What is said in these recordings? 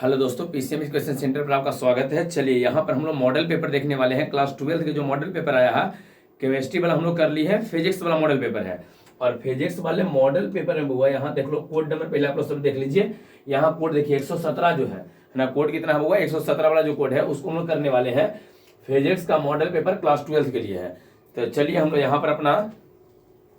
Hello दोस्तों, PCM question centre पर आपका स्वागत है। चलिए यहाँ पर हम लोग मॉडल पेपर देखने वाले हैं। क्लास 12 के जो मॉडल पेपर आया है, केमिस्ट्री वाला हम लोग कर ली है, फिजिक्स वाला मॉडल पेपर है। और फिजिक्स वाले मॉडल पेपर में हुआ यहाँ देख लो कोड नंबर, पहले आप लोग सब देख लीजिए। यहाँ कोड देखिए 117 जो है ना, कोड कितना हुआ 117 वाला जो कोड है उसको हम लोग करने वाले हैं। फिजिक्स का मॉडल पेपर क्लास 12 के लिए है। तो चलिए हम लोग यहाँ पर अपना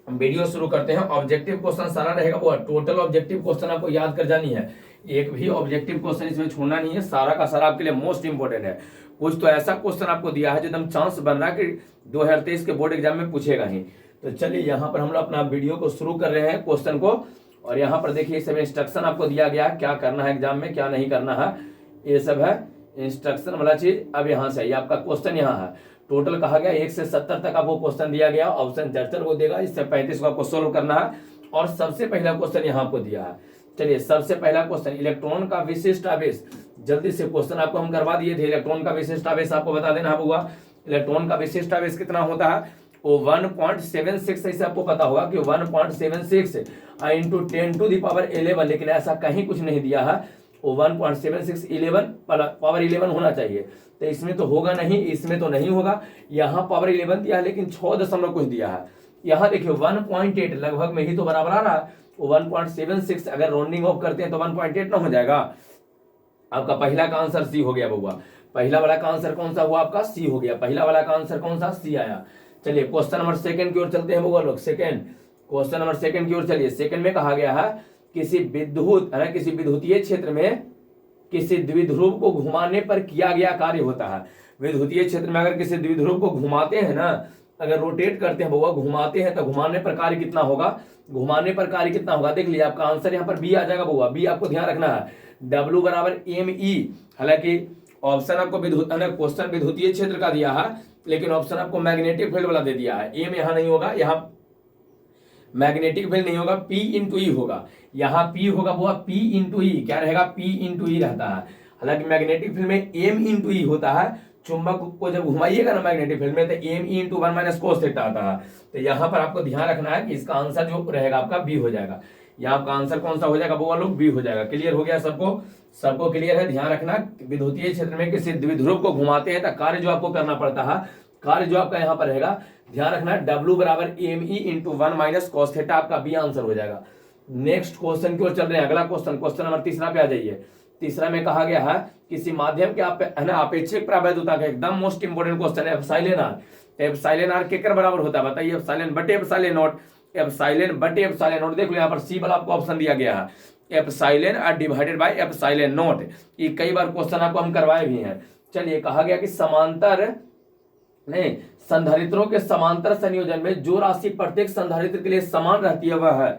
वीडियो शुरू करते हैं। ऑब्जेक्टिव क्वेश्चन सारा रहेगा, वो टोटल ऑब्जेक्टिव क्वेश्चन आपको याद कर जानी है। एक भी ऑब्जेक्टिव क्वेश्चन इसमें छोड़ना नहीं है, सारा का सारा आपके लिए मोस्ट इंपोर्टेंट है। कुछ तो ऐसा क्वेश्चन आपको दिया है जो एकदम चांस बन रहा है कि 2023 के बोर्ड एग्जाम में पूछेगा ही। तो चलिए यहाँ पर हम लोग अपना वीडियो को शुरू कर रहे हैं क्वेश्चन को। और यहाँ पर देखिए सब इंस्ट्रक्शन आपको दिया गया है, क्या करना है एग्जाम में क्या नहीं करना है, ये सब है इंस्ट्रक्शन वाला चीज। अब यहाँ से ये आपका क्वेश्चन यहाँ है, टोटल कहा गया 1 से 70 तक आपको क्वेश्चन दिया गया। ऑप्शन 74 को देगा, इससे 35 को आपको सोल्व करना है। और सबसे पहला क्वेश्चन यहाँ आपको दिया है। चलिए सबसे पहला क्वेश्चन, इलेक्ट्रॉन का विशिष्ट आवेश। जल्दी से क्वेश्चन आपको हम करवा दिए थे, इलेक्ट्रॉन का विशिष्ट आवेश आपको बता देना होगा। इलेक्ट्रॉन का विशिष्ट आवेश कितना होता है, वो 1.76। ऐसे आपको पता होगा कि 1.76 इंटू 10⁻11, लेकिन ऐसा कहीं कुछ नहीं दिया है। वो 1.76 पावर 11 होना चाहिए। तो इसमें तो होगा नहीं, इसमें तो नहीं होगा। यहाँ पावर 11 दिया है लेकिन 6 दशमलव कुछ दिया है। यहाँ देखिए 1.8 लगभग में ही तो बराबर आ रहा है। 1.76 अगर राउंडिंग ऑफ करते हैं तो 1.8 ना हो जाएगा। आपका पहला का आंसर सी हो गया बउआ। पहला वाला का आंसर कौन सा हुआ आपका, सी हो गया। पहला वाला का आंसर कौन सा, सी आया। चलिए क्वेश्चन नंबर सेकंड की ओर चलते हैं बउआ लोग। सेकंड क्वेश्चन नंबर सेकंड की ओर चलिए। सेकंड में कहा गया है किसी विद्युतीय क्षेत्र में किसी द्विध्रुव को घुमाने पर किया गया कार्य होता है। विद्युतीय क्षेत्र में अगर किसी द्विध्रुव को घुमाते हैं ना, अगर रोटेट करते हैं बउआ, घुमाते हैं तो घुमाने पर कार्य कितना होगा, घुमाने पर कार्य कितना होगा। देख लीजिए आपका आंसर यहाँ पर बी आ जाएगा बउआ। बी आपको ध्यान रखना है, W बराबर ME। हालांकि ऑप्शन आपको क्वेश्चन विद्युतीय क्षेत्र का दिया है, लेकिन ऑप्शन आपको मैग्नेटिक फील्ड वाला दे दिया है। एम यहाँ नहीं होगा, यहाँ मैग्नेटिक फील्ड नहीं होगा, P इंटू ई होगा। यहाँ P होगा वो P इंटू ई, क्या रहेगा, P इंटू ई रहता है। हालांकि मैग्नेटिक फील्ड में M इंटू ई होता है। चुंबक को जब घुमाइएगा ना मैग्नेटिक फील्ड में, तो M E into 1 minus cos theta आता है। तो यहाँ पर आपको ध्यान रखना है कि इसका आंसर जो रहेगा आपका बी हो जाएगा। यहाँ आपका आंसर कौन सा हो जाएगा वो लोग, बी हो जाएगा। क्लियर हो गया सबको, सबको क्लियर है। ध्यान रखना, विद्युतीय क्षेत्र में किसी द्विध्रुव को घुमाते हैं तो कार्य जो आपको करना पड़ता है, कार्य जो आपका यहाँ पर रहेगा, ध्यान रखना W बराबर ME into 1 minus cos theta, आपका बी आंसर हो जाएगा। नेक्स्ट क्वेश्चन की ओर चल रहे हैं। अगला क्वेश्चन, क्वेश्चन नंबर तीसरा पे आ जाइए। तीसरा में कहा गया है किसी माध्यम के अपेक्षिक प्रवैधता का, एकदम मोस्ट इंपोर्टेंट क्वेश्चन है, एप्सिलॉन आर। एप्सिलॉन आर केकर बराबर होता है बताइए, एप्सिलॉन बटे एप्सिलॉन नॉट। एप्सिलॉन बटे एप्सिलॉन नॉट, देख लो यहाँ पर सी वाला आपको ऑप्शन दिया गया है, epsilon r divided by epsilon naught. ये कई बार क्वेश्चन आपको हम करवाए भी हैं। चलिए कहा गया कि संधारित्रों के समांतर संयोजन में जो राशि प्रत्येक संधारित्र के लिए समान रहती है वह है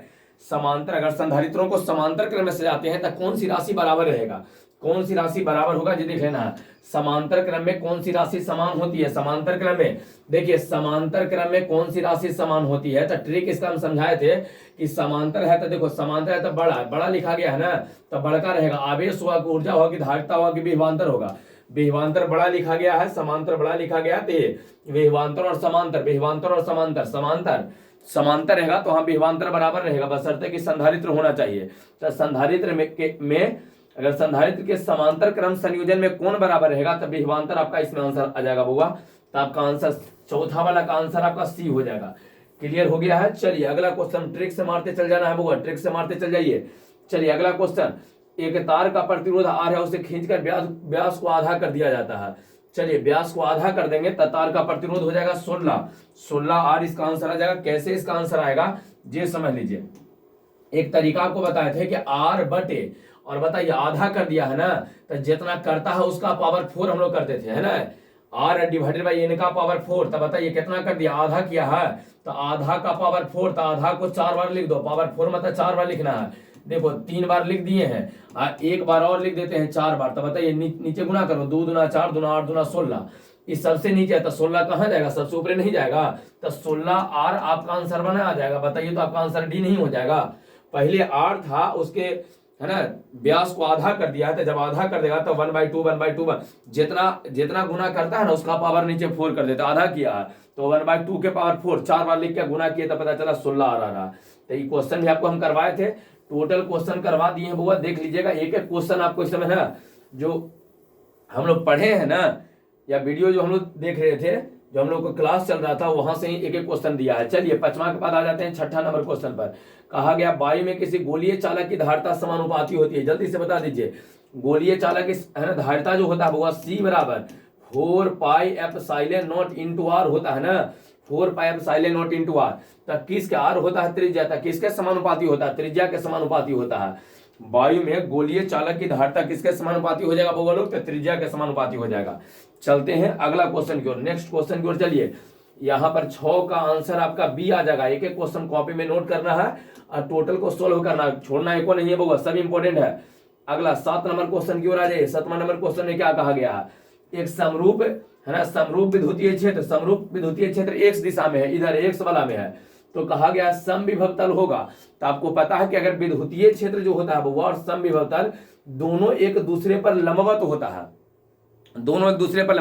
समांतर। अगर संधारित्रों को समांतर क्रम में सजाते हैं तो कौन सी राशि बराबर रहेगा, कौन सी राशि बराबर होगा, ये देख लेना है। समांतर क्रम में कौन सी राशि समान होती है, समांतर क्रम में देखिए समांतर क्रम में कौन सी राशि समान होती है। तो ट्रिक इसका हम समझाए थे कि समांतर है तो देखो, समांतर है तो बड़ा लिखा गया है ना, तो बड़का रहेगा। आवेश हुआ कि ऊर्जा होगी, धारिता हुआ कि विभवांतर होगा। विभवांतर बड़ा लिखा गया है, समांतर बड़ा लिखा गया है। तो विभवांतर और समांतर, विभवांतर और समांतर समांतर रहेगा तो हाँ विभवांतर बराबर रहेगा, बशर्ते कि संधारित्र होना चाहिए। तो संधारित्र में अगर संधारित्र के समांतर क्रम संयोजन में कौन बराबर रहेगा तो विभवांतर आपका इसमें आंसर आ जाएगा बउआ। तो आपका आंसर चौथा वाला का आंसर आपका सी हो जाएगा। क्लियर हो गया है। चलिए अगला क्वेश्चन, ट्रिक से मारते चल जाना है बउआ, ट्रिक से मारते चल जाइए। चलिए अगला क्वेश्चन, एक तार का प्रतिरोध आर है, उसे खींचकर व्यास को आधा कर दिया जाता है। चलिए व्यास को आधा कर देंगे तो तार का प्रतिरोध हो जाएगा 16 आर, इसका आंसर आ जाएगा। कैसे इसका आंसर आएगा ये समझ लीजिए। एक तरीका आपको बताए थे कि आर बटे, और बताइए आधा कर दिया है ना, तो जितना करता है उसका पावर 4 हम लोग करते थे, है ना। आर डिवाइडेड बाई एन का पावर 4, तो बताइए कितना कर दिया, आधा किया है। तो आधा का पावर 4, तो आधा को 4 बार लिख दो, पावर 4 मतलब 4 बार लिखना है। देखो 3 बार लिख दिए हैं, एक बार और लिख देते हैं 4 बार। तो बताइए नीचे गुना करो, 2 दूना 4 दूना 8 दूना 16। इस सबसे नीचे है तो 16 कहाँ जाएगा, सबसे ऊपर नहीं जाएगा। तो 16 आर आपका आंसर बना आ जाएगा। बताइए तो आपका आंसर डी नहीं हो जाएगा। पहले आर था, उसके है ना व्यास को आधा कर दिया है, तो जब आधा कर देगा तो 1/2 जितना गुना करता है ना उसका पावर नीचे 4 कर देता। आधा किया है तो 1/2 के पावर 4, 4 बार लिख के गुना किया तो पता चला 16 आ रहा। तो ये क्वेश्चन भी आपको हम करवाए थे, टोटल क्वेश्चन करवा दिए हैं बुआ, देख लीजिएगा। एक एक क्वेश्चन आपको इस समय है जो हम लोग पढ़े हैं ना, या वीडियो जो हम लोग देख रहे थे, जो हम लोग को क्लास चल रहा था, वहां से ही एक एक क्वेश्चन दिया है। चलिए 5वां के बाद आ जाते हैं 6ठा नंबर क्वेश्चन पर। कहा गया वायु में किसी गोलीय चालक की धारिता समानुपाती होती है। जल्दी से बता दीजिए। गोलीय चालक की धारिता जो होता है वो C बराबर 4 pi epsilon naught into r होता है ना, 4 pi epsilon naught into r. तब किसके आर होता है त्रिज्या, तक किसके समानुपाती होता है, त्रिज्या के समानुपाती होता है। वायु में गोलीय चालक की धारिता किसके समानुपाती हो जाएगा वो लोग, तो त्रिज्या के समानुपाती हो जाएगा। चलते हैं अगला क्वेश्चन की ओर, नेक्स्ट क्वेश्चन की ओर चलिए। यहाँ पर 6 का आंसर आपका बी आ जाएगा। एक एक क्वेश्चन कॉपी में नोट करना है और टोटल को सोल्व करना है, छोड़ना एको नहीं है बउआ, सब इंपॉर्टेंट है। अगला 7 नंबर क्वेश्चन की ओर आ जाइए। 7वां नंबर क्वेश्चन में क्या कहा गया है, एक समरूप है ना, समरूप विद्युतीय क्षेत्र, समरूप विद्युतीय क्षेत्र एक्स दिशा में है, इधर एक्स वाला में है, तो कहा गया समविभव तल होगा। तो आपको पता है कि अगर विद्युतीय क्षेत्र जो होता है वो और समविभव तल दोनों एक दूसरे पर लंबवत होता है, दोनों एक दूसरे पर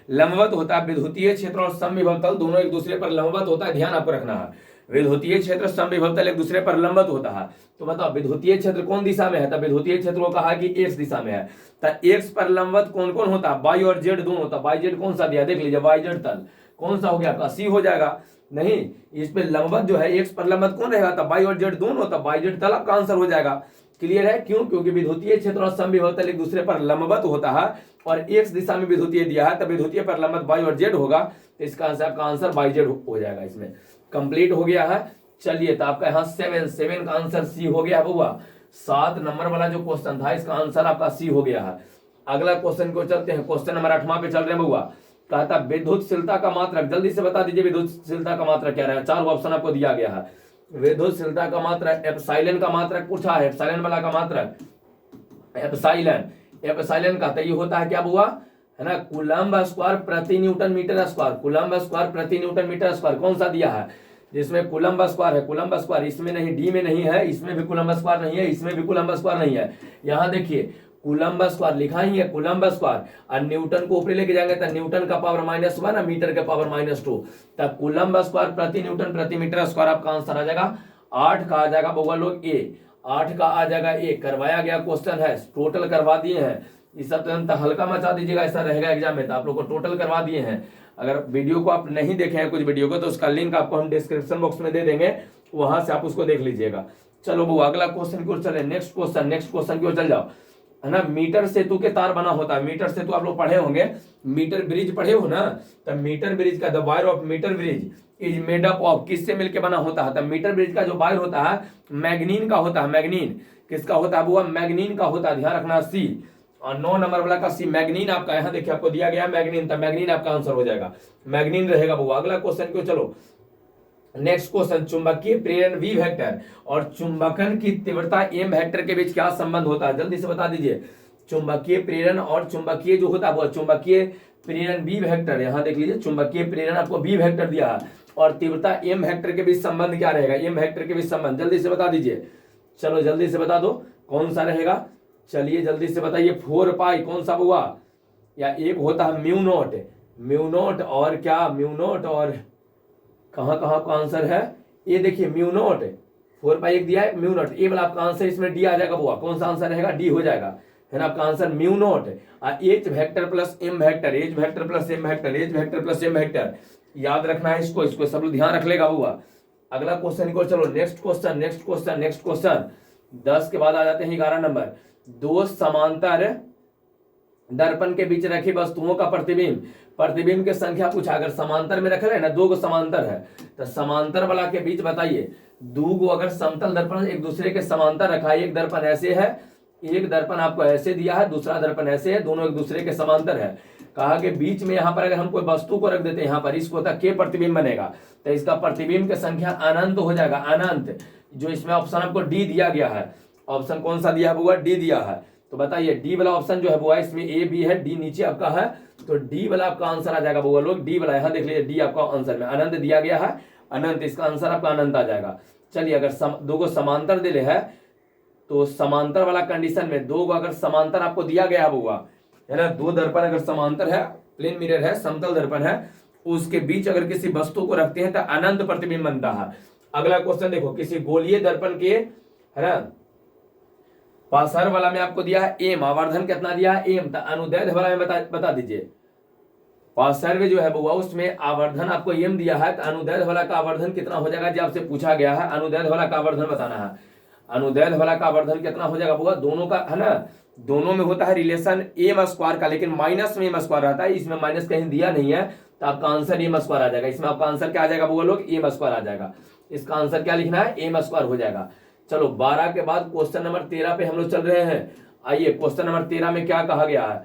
लंबवत होता है। विद्युतीय क्षेत्र और समविभव तल दोनों एक दूसरे पर लंबवत होता है, ध्यान आपको रखना है। विद्युतीय क्षेत्र समविभव तल एक दूसरे पर लंबवत होता है। तो बताओ विद्युतीय क्षेत्र कौन दिशा में है, तब विद्युतीय क्षेत्र को कहा कि एक्स दिशा में है। तो एक्स पर लंबवत कौन कौन होता है, वाई और जेड दोनों होता है। वाई जेड कौन सा दिया, देख लीजिए, वाई जेड तल कौन सा हो गया आपका, सी हो जाएगा। नहीं, इस पे लंबवत जो है एक्स पर लंबवत कौन रहेगा, तब वाई और जेड दोनों होता है, वाई जेड तल आपका आंसर हो जाएगा। क्लियर है, क्यों, क्योंकि विद्युतीय क्षेत्र और समविभव तल एक दूसरे पर लंबवत होता है और एक्स दिशा में विद्युतीय दिया है, तब विद्युतीय पर लंबवत वाई और जेड होगा, तो इसका आंसर आपका आंसर वाई जेड हो जाएगा। इसमें कंप्लीट हो गया है। चलिए तो आपका यहाँ 7 का आंसर सी हो गया बउआ। 7 नंबर वाला जो क्वेश्चन था इसका आंसर आपका सी हो गया है। अगला क्वेश्चन को चलते हैं, क्वेश्चन नंबर 8वां पे चल रहे हैं बउआ। कहता विद्युतशीलता का मात्रक, जल्दी से बता दीजिए विद्युतशीलता का मात्रक क्या रहेगा। 4 ऑप्शन आपको दिया गया है। विद्युतशीलता का मात्रक, एप्सिलॉन का मात्रक पूछा है, एप्सिलॉन वाला का मात्रक एप्सिलॉन का तो ये होता है क्या बुआ, है ना, कूलम्ब स्क्वायर प्रति newton meter square, coulomb square प्रति न्यूटन मीटर स्क्वायर। कौन सा दिया है, जिसमें कूलम्ब स्क्वायर है, कूलम्ब स्क्वायर इसमें नहीं, डी में नहीं है, इसमें भी कूलम्ब स्क्वायर नहीं है, इसमें भी कूलम्ब स्क्वायर नहीं है। यहाँ देखिए कूलम्ब स्क्वायर लिखा ही है, कूलम्ब स्क्वायर, और न्यूटन को ऊपर लेके जाएंगे तो न्यूटन का पावर -1 और मीटर का पावर -2, तब कूलम्ब स्क्वायर प्रति न्यूटन प्रति मीटर स्क्वायर आपका आंसर आ जाएगा 8 का आ जाएगा बउआ लोग ए, 8 का आ जाएगा ए। करवाया गया क्वेश्चन है, टोटल करवा दिए हैं। इस सब तो हल्का मचा दीजिएगा, ऐसा रहेगा एग्जाम में, तो आप लोग को टोटल करवा दिए हैं। अगर वीडियो को आप नहीं देखे हैं कुछ वीडियो को, तो उसका लिंक आपको हम डिस्क्रिप्शन बॉक्स में दे देंगे, वहां से आप उसको देख लीजिएगा। चलो वो अगला क्वेश्चन की ओर चले, नेक्स्ट क्वेश्चन की ओर चल जाओ, है ना। मीटर सेतु के तार बना होता है, मीटर सेतु आप लोग पढ़े होंगे, मीटर ब्रिज पढ़े हो ना, तब मीटर ब्रिज का the wire of meter bridge is made up of, किससे मिलके बना होता है, तब मीटर ब्रिज का जो वायर होता है मैग्नीन का होता है। मैग्नीन किसका होता है बुआ, मैग्नीन का होता है, ध्यान रखना सी। और 9 नंबर वाला का सी मैग्नीन आपका, यहाँ देखिए आपको दिया गया मैग्नीन, तब मैग्नीन आपका आंसर हो जाएगा, मैग्नीन रहेगा बुआ। अगला क्वेश्चन को चलो, नेक्स्ट क्वेश्चन, चुंबकीय प्रेरण V वेक्टर और चुंबकन की तीव्रता M वेक्टर के बीच क्या संबंध होता है, जल्दी से बता दीजिए। चुंबकीय प्रेरण और चुंबकीय जो होता है वो चुंबकीय प्रेरण V वेक्टर, यहाँ देख लीजिए, चुंबकीय प्रेरण आपको V वेक्टर दिया है और तीव्रता M वेक्टर के बीच संबंध क्या रहेगा, M वेक्टर के बीच संबंध, जल्दी से बता दीजिए। चलो जल्दी से बता दो कौन सा रहेगा, चलिए जल्दी से बताइए। 4 पाई कौन सा हुआ, या एक होता है म्यू नोट और क्या, म्यू नोट और कहाँ कहाँ का आंसर है, ये देखिए म्यू नोट, 4 पाई एक दिया है, म्यू नोट, ये वाला आपका आंसर इसमें डी आ जाएगा बुआ। कौन सा आंसर रहेगा, डी हो जाएगा, है ना आपका answer mu naught. H vector plus M vector, H vector plus M vector, H vector plus M vector, याद रखना है इसको सब लोग ध्यान रख लेगा बुआ। अगला क्वेश्चन को चलो, नेक्स्ट क्वेश्चन 10 के बाद आ जाते हैं 11 नंबर। 2 समांतर दर्पण के बीच रखी वस्तुओं का प्रतिबिंब की संख्या पूछा। अगर समांतर में रखे ना, 2 समांतर है, तो समांतर वाला के बीच बताइए, 2 अगर समतल दर्पण एक दूसरे के समांतर रखा है, एक दर्पण ऐसे है, एक दर्पण आपको ऐसे दिया है, दूसरा दर्पण ऐसे है, दोनों एक दूसरे के समांतर है। कहा कि बीच में यहाँ पर अगर हम कोई वस्तु को रख देते हैं, यहाँ पर इसको तक के प्रतिबिंब बनेगा, तो इसका प्रतिबिंब की संख्या अनंत हो जाएगा, अनंत। जो इसमें ऑप्शन आपको डी दिया गया है, ऑप्शन कौन सा दिया हुआ, डी दिया है, तो बताइए डी वाला ऑप्शन जो है वो इसमें ए बी है, डी नीचे आपका है, तो डी वाला आपका आंसर आ जाएगा वो लोग, डी वाला, यहाँ देख लीजिए डी आपका आंसर में अनंत दिया गया है, अनंत, इसका आंसर आपका अनंत आ जाएगा। चलिए अगर 2 को समांतर दे है, तो समांतर वाला कंडीशन में 2 को अगर समांतर आपको दिया गया है ना, 2 दर्पण अगर समांतर है, प्लेन मिरर है, समतल दर्पण है, उसके बीच अगर किसी वस्तु को रखते हैं तो अनंत प्रतिबिंब बनता है। अगला क्वेश्चन देखो, किसी गोलीय दर्पण के, है ना, पासर वाला में आपको दिया है एम, आवर्धन कितना दिया है एम, तो अनुदैर्ध्य वाला में बता दीजिए। पासर में जो है बुआ उसमें आवर्धन आपको एम दिया है, तो अनुदैर्ध्य वाला का आवर्धन कितना हो जाएगा, जो आपसे पूछा गया है अनुदैर्ध्य वाला का आवर्धन बताना है। अनुदैर्ध्य वाला का आवर्धन कितना हो जाएगा बुआ, दोनों का है ना, दोनों में होता है रिलेशन एम स्क्वायर का, लेकिन माइनस में एम स्क्वायर रहता है, इसमें माइनस कहीं दिया नहीं है, तो आपका आंसर एम स्क्वायर आ जाएगा। इसमें आपका आंसर क्या आ जाएगा बुआ लोग, एम स्क्वायर आ जाएगा। इसका आंसर क्या लिखना है, एम स्क्वायर हो जाएगा। चलो 12 के बाद क्वेश्चन नंबर 13 पे हम लोग चल रहे हैं। आइए क्वेश्चन नंबर 13 में क्या कहा गया है,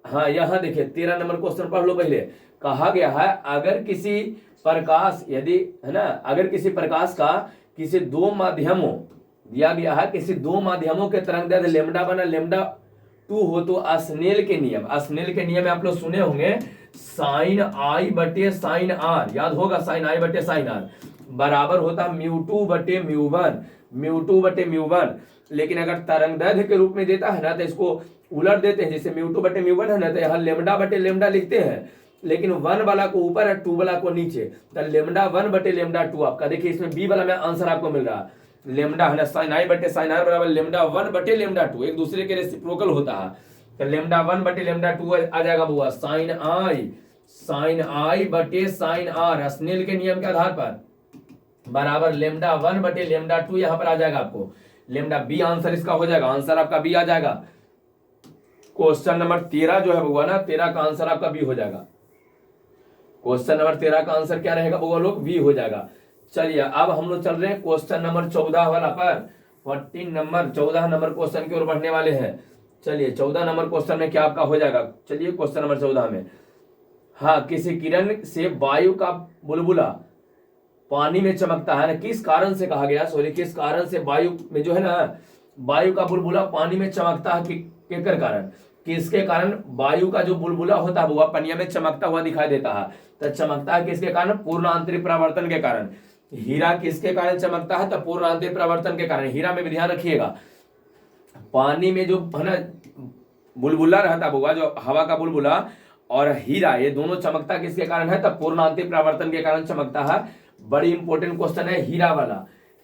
हाँ यहाँ देखिए 13 नंबर क्वेश्चन पढ़ लो पहले। कहा गया है अगर किसी प्रकाश, यदि है ना, अगर किसी प्रकाश का किसी दो माध्यमों दिया गया है, किसी दो माध्यमों के तरंगदैर्ध्य लेमडा बना लेमडा 2 हो, तो स्नेल के नियम, स्नेल के नियम आप लोग सुने होंगे, साइन आई बटे साइन आर, याद होगा साइन आई बटे साइन आर बराबर होता μ2 बटे μ1, μ2 बटे μ1। लेकिन अगर तरंगदैर्ध्य के रूप में देता है ना, तो इसको उलट देते हैं, जैसे μ2 बटे μ1 है ना, तो यहाँ लेमडा बटे लेमडा लिखते हैं, लेकिन 1 वाला को ऊपर है 2 वाला को नीचे, तो लेमडा 1 बटे लेमडा 2 आपका देखिए इसमें बी वाला में आंसर आपको मिल रहा है। लेमडा है ना साइन आई बटे साइन आर बराबर लेमडा 1 बटे लेमडा 2, एक दूसरे के रेसिप्रोकल होता है, तो लेमडा 1 बटे लेमडा 2 आ जाएगा बुआ साइन आई बटे साइन आर स्नेल के नियम के आधार पर बराबर लेमडा 1 बटे लेमडा 2 यहां पर आ जाएगा आपको लेमडा बी, आंसर इसका हो जाएगा, आंसर आपका बी आ जाएगा। क्वेश्चन नंबर 13 जो है बुआ ना, 13 का आंसर आपका बी हो जाएगा। क्वेश्चन नंबर 13 का आंसर क्या रहेगा बुआ लोग, बी हो जाएगा। चलिए अब हम लोग चल रहे हैं क्वेश्चन नंबर 14 वाला पर, 14 नंबर क्वेश्चन की ओर बढ़ने वाले हैं। चलिए 14 नंबर क्वेश्चन में क्या आपका हो जाएगा, चलिए क्वेश्चन नंबर 14 में, हाँ किसी किरण से वायु का बुलबुला पानी में चमकता है ना, किस कारण से कहा गया, सॉरी किस कारण से वायु में जो है ना, वायु का बुलबुला पानी में चमकता है, केकर कारण, किसके कारण वायु का जो बुलबुला होता है वो पानी में चमकता हुआ दिखाई देता है, तो चमकता है किसके कारण, पूर्ण आंतरिक परावर्तन के कारण। हीरा किसके कारण चमकता है, तो पूर्ण आंतरिक परावर्तन के कारण। हीरा में भी ध्यान रखिएगा, पानी में जो है ना बुलबुला रहता है जो हवा का बुलबुला और हीरा, ये दोनों चमकता किसके कारण है, तब पूर्ण आंतरिक परावर्तन के कारण चमकता है। बड़ी इंपॉर्टेंट क्वेश्चन है हीरा वाला,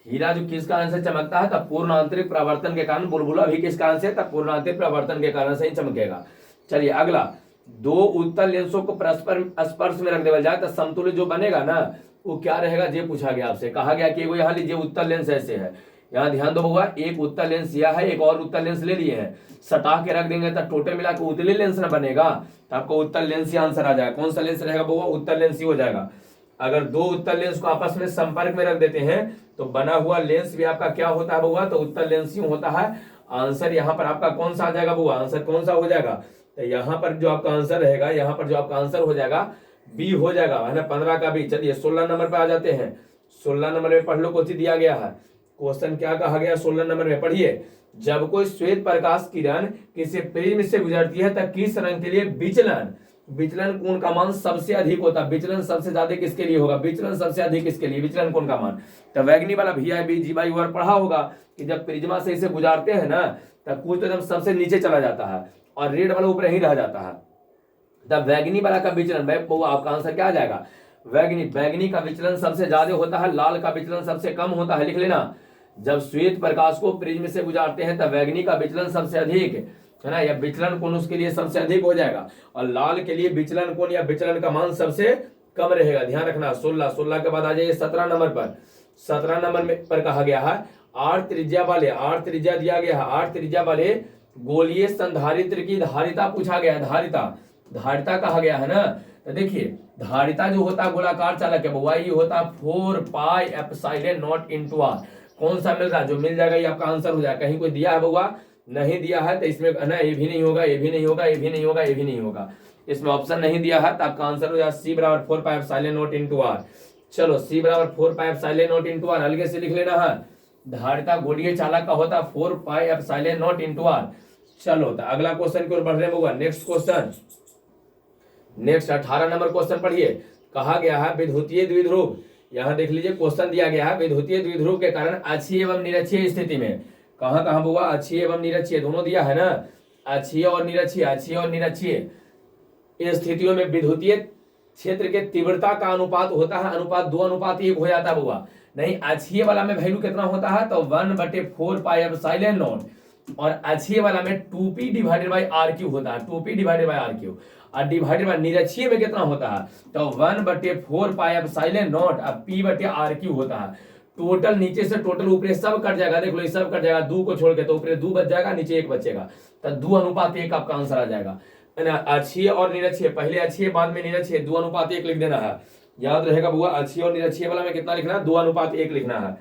हीरा जो किस कारण से चमकता है, तब पूर्ण आंतरिक परावर्तन के कारण। बुलबुला भी किस कारण से, तब पूर्ण आंतरिक परावर्तन के कारण से ही चमकेगा। चलिए अगला, दो उत्तल लेंसों को परस्पर स्पर्श में रख देवल जाए तो समतुल्य जो बनेगा ना वो क्या रहेगा, ये पूछा गया आपसे। कहा गया कि यहाँ लीजिए उत्तल लेंस ऐसे है, यहाँ ध्यान दो होगा, एक उत्तल लेंस यह है, एक और उत्तल लेंस ले लिए हैं, सटा के रख देंगे तो टोटल मिला के उत्तल लेंस ना बनेगा, तो आपको उत्तल लेंस ही आंसर आ जाएगा। कौन सा लेंस रहेगा वो, उत्तल लेंस ही हो जाएगा। अगर दो उत्तल लेंस को आपस में संपर्क में रख देते हैं तो बना हुआ लेंस भी आपका क्या होता है बुआ, तो उत्तल लेंस ही होता है। आंसर यहाँ पर आपका कौन सा आ जाएगा बुआ, आंसर कौन सा हो जाएगा, तो यहाँ पर जो आपका आंसर रहेगा, यहाँ पर जो आपका आंसर हो जाएगा बी हो जाएगा, है ना, 15 का बी। चलिए 16 नंबर पे आ जाते हैं। 16 नंबर में पढ़ लो, कुछ दिया गया है क्वेश्चन, क्या कहा गया 16 नंबर में, पढ़िए। जब कोई श्वेत प्रकाश किरण किसी प्रिज्म से गुजरती है तब किस रंग के लिए विचलन कोण का मान सबसे अधिक होता है। विचलन सबसे ज्यादा किसके लिए होगा, विचलन सबसे अधिक किसके लिए, विचलन कोण का मान। तो वैगनी वाला VIB GY और पढ़ा होगा कि जब प्रिज्मा से इसे गुजारते हैं ना तब कुछ तो एकदम सबसे नीचे चला जाता है और रेड वाला ऊपर ही रह जाता है। तब वैगनी वाला का विचलन, आपका आंसर क्या आ जाएगा, वैगनी का विचलन सबसे ज्यादा होता है, लाल का विचलन सबसे कम होता है, लिख लेना। जब श्वेत प्रकाश को प्रिज्म से गुजारते हैं तब वैगनी का विचलन सबसे अधिक है ना, या विचलन कोण उसके लिए सबसे अधिक हो जाएगा, और लाल के लिए विचलन कोण या विचलन का मान सबसे कम रहेगा। ध्यान रखना। 16 के बाद आ जाइए 17 नंबर पर। 17 नंबर में पर कहा गया है 8 त्रिज्या वाले, 8 त्रिज्या दिया गया है, 8 त्रिज्या वाले गोलीय संधारित्र की धारिता पूछा गया है। धारिता कहा गया है ना, तो देखिए धारिता जो होता है गोलाकार चालक है बुआ, ये होता है 4 pi epsilon naught into r. कौन सा मिल रहा है, जो मिल जाएगा ये आपका आंसर हो जाएगा। कहीं कोई दिया है बुआ, नहीं दिया है तो इसमें ना ये भी नहीं होगा, ये भी नहीं होगा, ये भी नहीं होगा, ये भी नहीं होगा, इसमें ऑप्शन नहीं दिया है, तो आपका आंसर हो जाएगा C बराबर 4 pi epsilon naught into r. चलो C बराबर 4 pi epsilon naught into r अलग से लिख लेना है। धारिता गोलीय चालक का होता 4 pi epsilon naught into r. चलो तो अगला क्वेश्चन की ओर बढ़ रहे होगा। Next question, next 18 number question पढ़िए। कहा गया है विद्युतीय द्विध्रुव, यहाँ देख लीजिए क्वेश्चन दिया गया है, विद्युतीय द्विध्रुव के कारण अक्षीय एवं निरक्षीय स्थिति में, कहाँ कहाँ बुआ, अक्षीय एवं निरक्षीय दोनों दिया है ना, अक्षीय और निरक्षीय स्थितियों में विद्युतीय क्षेत्र के तीव्रता का अनुपात होता है, अनुपात 2:1 हो जाता है बुआ। नहीं, अक्षीय वाला में वैल्यू कितना होता है, तो 1/4 पाई एप्सिलॉन नॉट, और अक्षीय वाला में 2p divided by r Q होता है, 2p divided by r Q, और डिवाइडेड बाई निरक्षीय में कितना होता है, तो 1/4 पाई एप्सिलॉन नॉट अब p/r³ होता है। टोटल नीचे से टोटल ऊपर सब कट जाएगा, देख लो ये सब कट जाएगा, 2 को छोड़ के, तो ऊपर 2 बच जाएगा, नीचे 1 बचेगा, तो 2:1 आपका आंसर आ जाएगा। अक्षीय और निरक्षीय, पहले अक्षीय बाद में निरक्षीय, 2:1 लिख देना है, याद रहेगा बुआ। अक्षीय और निरक्षीय वाला में कितना लिखना है, 2:1 लिखना है।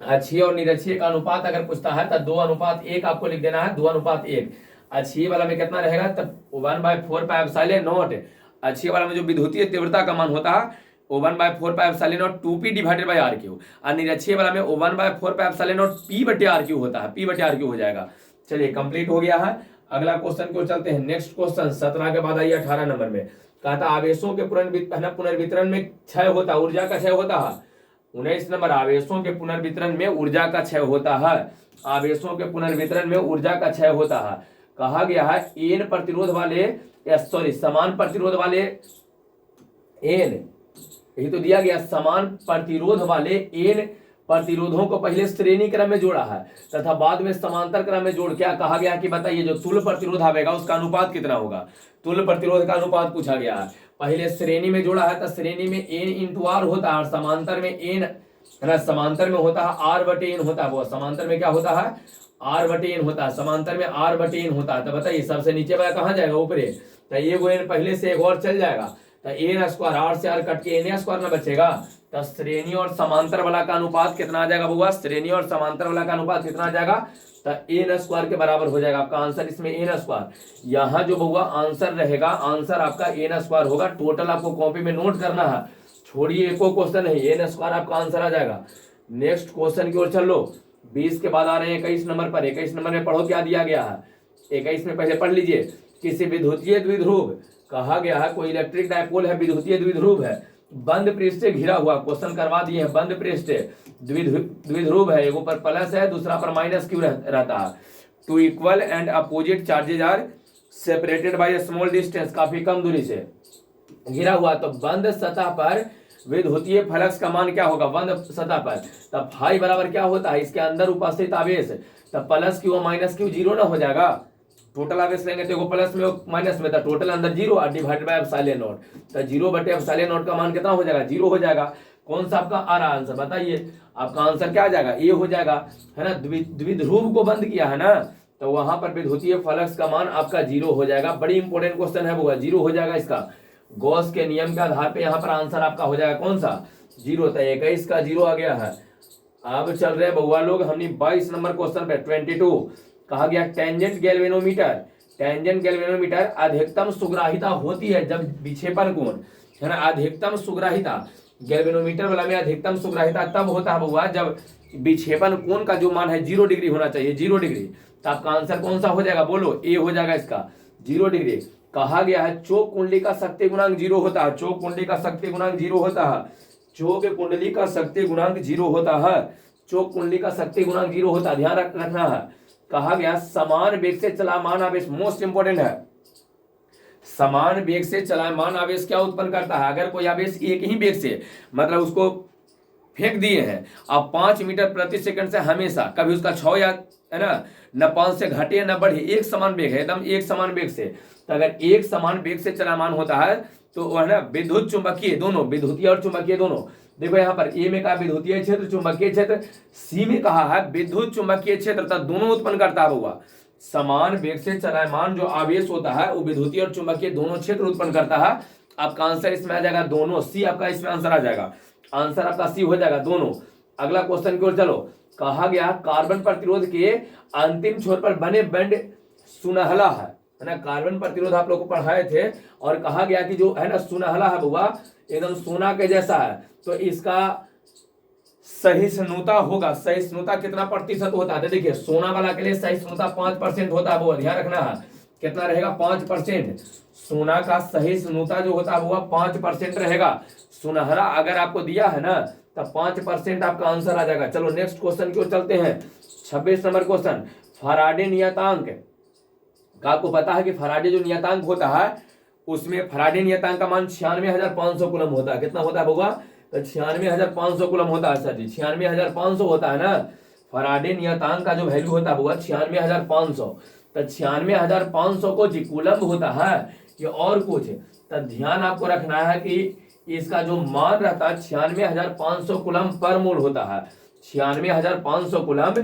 अक्षीय और निरक्षीय का अनुपात अगर पूछता है तो 2:1 आपको लिख देना है, 2:1। अक्षीय वाला में कितना रहेगा, तब 1/4 पाई एप्सिलॉन नॉट, अक्षीय वाला में जो विद्युतीय तीव्रता का मान होता है वो 1/4 पाई epsilon not 2p divided by r Q, और निरक्षीय वाला में 1/4 पाई एप्सिलॉन नॉट p/r क्यू होता है, p/r क्यू हो जाएगा। चलिए कंप्लीट हो गया है। अगला क्वेश्चन को चलते हैं, नेक्स्ट क्वेश्चन 17 के बाद आइए 18 नंबर में। कहा था आवेशों के पुनर्वितरण में क्षय होता है, ऊर्जा का क्षय होता है। 19 नंबर, आवेशों के पुनर्वितरण में ऊर्जा का क्षय होता है, आवेशों के पुनर्वितरण में ऊर्जा का क्षय होता है। कहा गया है एन प्रतिरोध वाले, समान प्रतिरोध वाले एन, यही तो दिया गया, समान प्रतिरोध वाले एन प्रतिरोधों को पहले श्रेणी क्रम में जोड़ा है तथा बाद में समांतर क्रम में जोड़, क्या कहा गया कि बताइए जो तुल्य प्रतिरोध आवेगा उसका अनुपात कितना होगा, तुल्य प्रतिरोध का अनुपात पूछा गया है। पहले श्रेणी में जोड़ा है तो श्रेणी में n × r होता है, और समांतर में n है ना, समांतर में होता है r/n होता है, वो समांतर में क्या होता है, r/n होता है, समांतर में r/n होता है। तो बताइए सबसे नीचे वाला कहाँ जाएगा, ऊपरे, तो ये वो n पहले से एक और चल जाएगा, तो n² r से r कट के n² ना बचेगा, तो श्रेणी और समांतर वाला का अनुपात कितना आ जाएगा बउआ, श्रेणी और समांतर वाला का अनुपात कितना आ जाएगा, तो n² के बराबर हो जाएगा। आपका आंसर इसमें n², यहाँ जो बउआ आंसर रहेगा, आंसर आपका n² होगा। टोटल आपको कॉपी में नोट करना है, छोड़िए एको क्वेश्चन नहीं, n² आपका आंसर आ जाएगा। नेक्स्ट क्वेश्चन की ओर चलो, 20 के बाद आ रहे हैं 21 नंबर पर। 21 नंबर में पढ़ो क्या दिया गया है, 21 में पहले पढ़ लीजिए। किसी विद्युतीय द्विध्रुव, कहा गया है कोई इलेक्ट्रिक डायपोल है, विद्युतीय द्विध्रुव है, बंद पृष्ठ से घिरा हुआ, क्वेश्चन करवा दिए हैं, बंद पृष्ठ द्विध्रुव है, एक ऊपर प्लस है दूसरा पर माइनस क्यों रहता है। Two equal and opposite charges are separated by small distance, काफी कम दूरी से घिरा हुआ, तो बंद सतह पर विद्युतीय फ्लक्स का मान क्या होगा, बंद सतह पर, तब फाई बराबर क्या होता है, इसके अंदर उपस्थित आवेश, तब प्लस क्यू और माइनस क्यू जीरो ना हो जाएगा। टोटल आवेश लेंगे तो प्लस में माइनस में, तो टोटल अंदर जीरो और डिवाइडेड बाय एप्सिलॉन नॉट, तो 0/एप्सिलॉन का मान कितना हो जाएगा, जीरो हो जाएगा। कौन सा आपका आ रहा आंसर बताइए, आपका आंसर क्या आ जाएगा, ए हो जाएगा, है ना। द्विध्रुव को बंद किया है ना, तो वहां पर विद्युतीय फ्लक्स का मान आपका जीरो हो जाएगा। बड़ी इंपॉर्टेंट क्वेश्चन है वो, जीरो हो जाएगा इसका। गॉस के नियम के आधार पे यहाँ पर आंसर आपका हो जाएगा कौन सा, जीरो। तो 21 का जीरो आ गया है। अब चल रहे बउआ लोग हमने 22 नंबर क्वेश्चन पे 22। कहा गया टेंजेंट गैल्वेनोमीटर, टेंजेंट गैल्वेनोमीटर अधिकतम सुग्राहिता होती है जब विक्षेपण कोण, है ना, अधिकतम सुग्राहिता गैल्वेनोमीटर वाला में अधिकतम सुग्राहिता तब होता है बउआ जब विक्षेपण कोण का जो मान है 0 डिग्री होना चाहिए, 0 डिग्री। तो आपका आंसर कौन सा हो जाएगा, बोलो, ए हो जाएगा इसका, 0 डिग्री। कहा गया है चोक कुंडली का शक्ति गुणांक 0 होता है, चोक कुंडली का शक्ति गुणांक 0 होता है, चोक कुंडली का शक्ति गुणांक 0 होता है, चोक कुंडली का शक्ति गुणांक 0 होता है, ध्यान रखना है। कहा गया समान वेग से चलायमान आवेश, मोस्ट इंपोर्टेंट है, समान वेग से चलायमान आवेश क्या उत्पन्न करता है, अगर कोई आवेश एक ही वेग से, मतलब उसको फेंक दिए हैं अब 5 मीटर प्रति सेकंड से, हमेशा कभी उसका 6 या है ना 5 से घटे न बढ़े, एक समान वेग है, एकदम एक समान वेग से। तो अगर एक समान वेग से चलायमान होता है तो वह ना विद्युत चुंबकीय दोनों, विद्युतीय और चुंबकीय दोनों, देखो यहाँ पर ए में कहा विद्युतीय क्षेत्र चुंबकीय क्षेत्र, सी में कहा है विद्युत चुंबकीय क्षेत्र, तो दोनों उत्पन्न करता होगा। समान वेग से चलायमान जो आवेश होता है वो विद्युतीय और चुंबकीय दोनों क्षेत्र उत्पन्न करता है। आपका आंसर इसमें आ जाएगा दोनों, सी आपका इसमें आंसर आ जाएगा, आंसर आपका सी हो जाएगा दोनों। अगला क्वेश्चन की ओर चलो। कहा गया कार्बन प्रतिरोध के अंतिम छोर पर बने बैंड सुनहला है ना, कार्बन प्रतिरोध आप लोग को पढ़ाए थे, और कहा गया कि जो है ना सुनहला है बुआ, एकदम सोना के जैसा है, तो इसका सहिष्णुता होगा, सहिष्णुता कितना प्रतिशत होता है, देखिए सोना वाला के लिए सहिष्णुता 5% होता है, वो ध्यान रखना है, कितना रहेगा 5%। सोना का सहिष्णुता जो होता है वो 5% रहेगा। सुनहरा अगर आपको दिया है ना तो 5% आपका आंसर आ जाएगा। चलो नेक्स्ट क्वेश्चन की ओर चलते हैं, 26 नंबर क्वेश्चन, फराडे नियतांक का आपको पता है कि फराडे जो नियतांक होता है उसमें फराडे नियतांक का मान 96,500 कूलम होता है, कितना होता है बउआ, तो 96,500 कूलम होता है सर जी, 96,500 होता है ना फराडे नियतांक का जो वैल्यू होता है वो 96,500। तो 96,500 को जी कूलम्ब होता है कि और कुछ। तो ध्यान आपको रखना है कि इसका जो मान रहता है 96,500 कूलम्ब पर मोल होता है। 96,500 कूलम्ब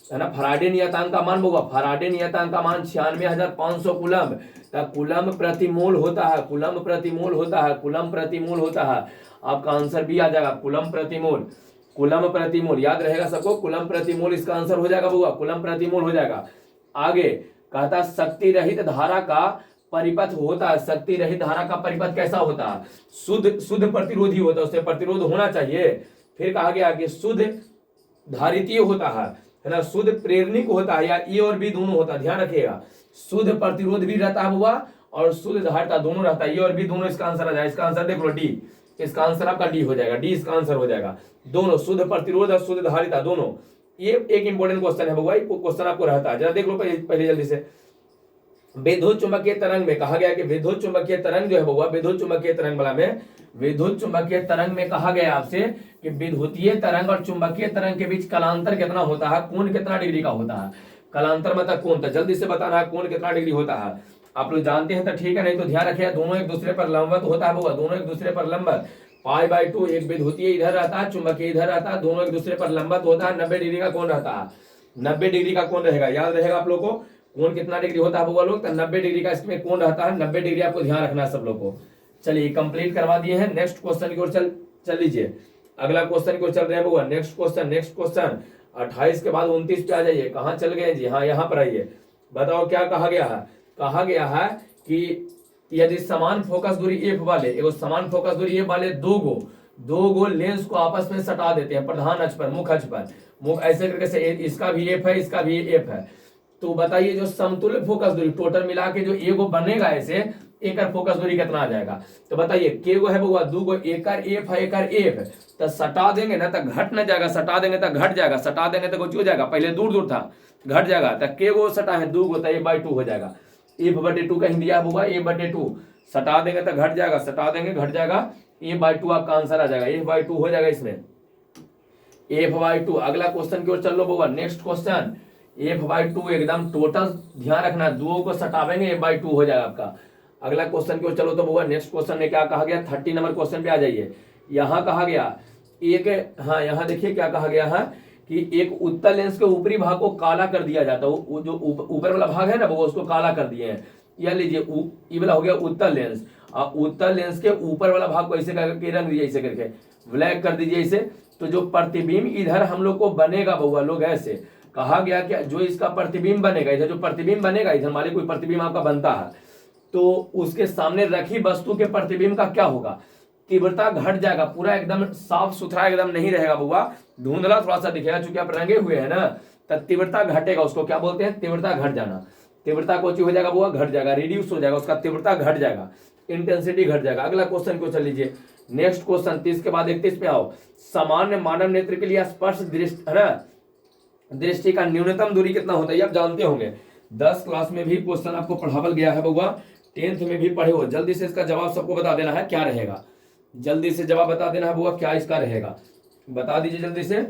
है ना, फराडे नियतांक का मान होगा, फराडे नियतांक का मान 96,500 कूलम्ब। तो कूलम्ब प्रति मोल होता है, कूलम्ब प्रति मोल होता है, कूलम्ब प्रति मोल होता है। आपका आंसर भी आ जाएगा कूलम्ब प्रति मोल, कूलम्ब प्रति मोल याद रहेगा सबको, कूलम्ब प्रति मोल इसका आंसर हो जाएगा बउआ, कूलम्ब प्रति मोल हो जाएगा। आगे कहता शक्ति रहित धारा का परिपथ होता है, शक्ति रहित धारा का परिपथ कैसा होता है, शुद्ध प्रतिरोधी होता है, उससे प्रतिरोध होना चाहिए। फिर कहा गया कि शुद्ध धारितीय होता है ना, शुद्ध प्रेरणिक होता है, या ए और बी दोनों होता है, ध्यान रखिएगा। शुद्ध प्रतिरोध भी रहता है हुआ और शुद्ध धारिता दोनों रहता है, ए और बी दोनों इसका आंसर आ जाए। इसका आंसर देख लो डी, इसका आंसर आपका डी हो जाएगा, डी इसका आंसर हो जाएगा। दोनों शुद्ध प्रतिरोध और शुद्ध धारिता दोनों, ये एक इंपॉर्टेंट क्वेश्चन है बउआ, क्वेश्चन आपको रहता है, जरा देख लो पहले जल्दी से। विद्युत चुंबकीय तरंग में कहा गया कि विद्युत चुंबकीय तरंग जो है बउआ, विद्युत चुंबकीय तरंग वाला में, विद्युत चुंबकीय तरंग में कहा गया आपसे कि विद्युतीय तरंग और चुंबकीय तरंग के बीच कलांतर कितना होता है, कोण कितना डिग्री का होता है। कलांतर मतलब कोण, तो जल्दी से बताना है कोण कितना डिग्री होता है। आप लोग जानते हैं तो ठीक है, नहीं तो ध्यान रखिए दोनों एक दूसरे पर लंबवत होता है बउआ, दोनों एक दूसरे पर लंबवत। π/2 एक विद्युतीय इधर रहता है, चुंबकीय इधर रहता है, दोनों एक दूसरे पर लंबवत होता है। 90 डिग्री का कोण रहता है, 90 डिग्री का कोण रहेगा, याद रहेगा आप लोग को। कोण कितना डिग्री होता है बउआ लोग, तो 90 डिग्री का इसमें कोण रहता है, 90 डिग्री आपको ध्यान रखना है सब लोग को। चलिए कंप्लीट करवा दिए हैं, नेक्स्ट क्वेश्चन की ओर चल लीजिए। अगला क्वेश्चन की ओर चल रहे हैं बउआ, नेक्स्ट क्वेश्चन 28 के बाद 29 पे आ जाइए। कहाँ चल गए जी, हाँ यहाँ पर आइए। बताओ क्या कहा गया है, कहा गया है कि यदि समान फोकस दूरी एफ वाले, एगो समान फोकस दूरी एफ वाले दो गो लेंस को आपस में सटा देते हैं प्रधान अक्ष पर, मुख्य अक्ष पर, ऐसे करके से इसका भी एफ है, इसका भी एफ है। तो बताइए जो समतुल्य फोकस दूरी टोटल मिला के जो एगो बनेगा ऐसे, एक फोकस दूरी कितना आ जाएगा। तो बताइए के गो है बउआ, दो गो, एक एफ है, एक एफ है। तो सटा देंगे ना तो घट न जाएगा, सटा देंगे तो घट जाएगा, सटा देंगे तो कुछ हो जाएगा, पहले दूर दूर था घट जाएगा। तो के गो सटा है, दो गो, तो a/2 हो जाएगा। f/2 कहीं दिया बउआ, a/2 सटा देंगे तो घट जाएगा, सटा देंगे घट जाएगा, a/2 आपका आंसर आ जाएगा, f/2 हो जाएगा इसमें, f/2। अगला क्वेश्चन की ओर चल लो बउआ, नेक्स्ट क्वेश्चन f/2 एकदम टोटल ध्यान रखना, दो को सटावेंगे f/2 हो जाएगा आपका। अगला क्वेश्चन की ओर चलो तो बउआ, नेक्स्ट क्वेश्चन में क्या कहा गया, 30 नंबर क्वेश्चन पे आ जाइए। यहाँ कहा गया एक, हाँ यहाँ देखिए क्या कहा गया है कि एक उत्तल लेंस के ऊपरी भाग को काला कर दिया जाता है, वो जो ऊपर वाला भाग है ना वो उसको काला कर दिए हैं। यह लीजिए ये वाला हो गया उत्तल लेंस, उत्तल लेंस के ऊपर वाला भाग को ऐसे करके रंग दीजिए, ऐसे करके ब्लैक कर दीजिए इसे। तो जो प्रतिबिंब इधर हम लोग को बनेगा बउआ लोग, ऐसे कहा गया कि जो इसका प्रतिबिंब बनेगा, इधर जो प्रतिबिंब बनेगा, इधर मान लीजिए कोई प्रतिबिंब आपका बनता है, तो उसके सामने रखी वस्तु के प्रतिबिंब का क्या होगा, तीव्रता घट जाएगा, पूरा एकदम साफ सुथरा एकदम नहीं रहेगा बउआ, धुंधला थोड़ा सा दिखेगा, चूंकि आप रंगे हुए हैं ना, तो तीव्रता घटेगा, उसको क्या बोलते हैं, तीव्रता घट जाना। तीव्रता को हो जाएगा बउआ, घट जाएगा, रिड्यूस हो जाएगा, उसका तीव्रता घट जाएगा, इंटेंसिटी घट जाएगा। अगला क्वेश्चन को चल लीजिए, नेक्स्ट क्वेश्चन 30 के बाद 31 पे आओ। सामान्य मानव नेत्र के लिए स्पर्श दृष्टि है ना, दृष्टि का न्यूनतम दूरी कितना होता है, ये आप जानते होंगे, 10 क्लास में भी क्वेश्चन आपको पढ़ावल गया है बउआ, 10th में भी पढ़े हो। जल्दी से इसका जवाब सबको बता देना है क्या रहेगा, जल्दी से जवाब बता देना है बउआ, क्या इसका रहेगा, बता दीजिए जल्दी से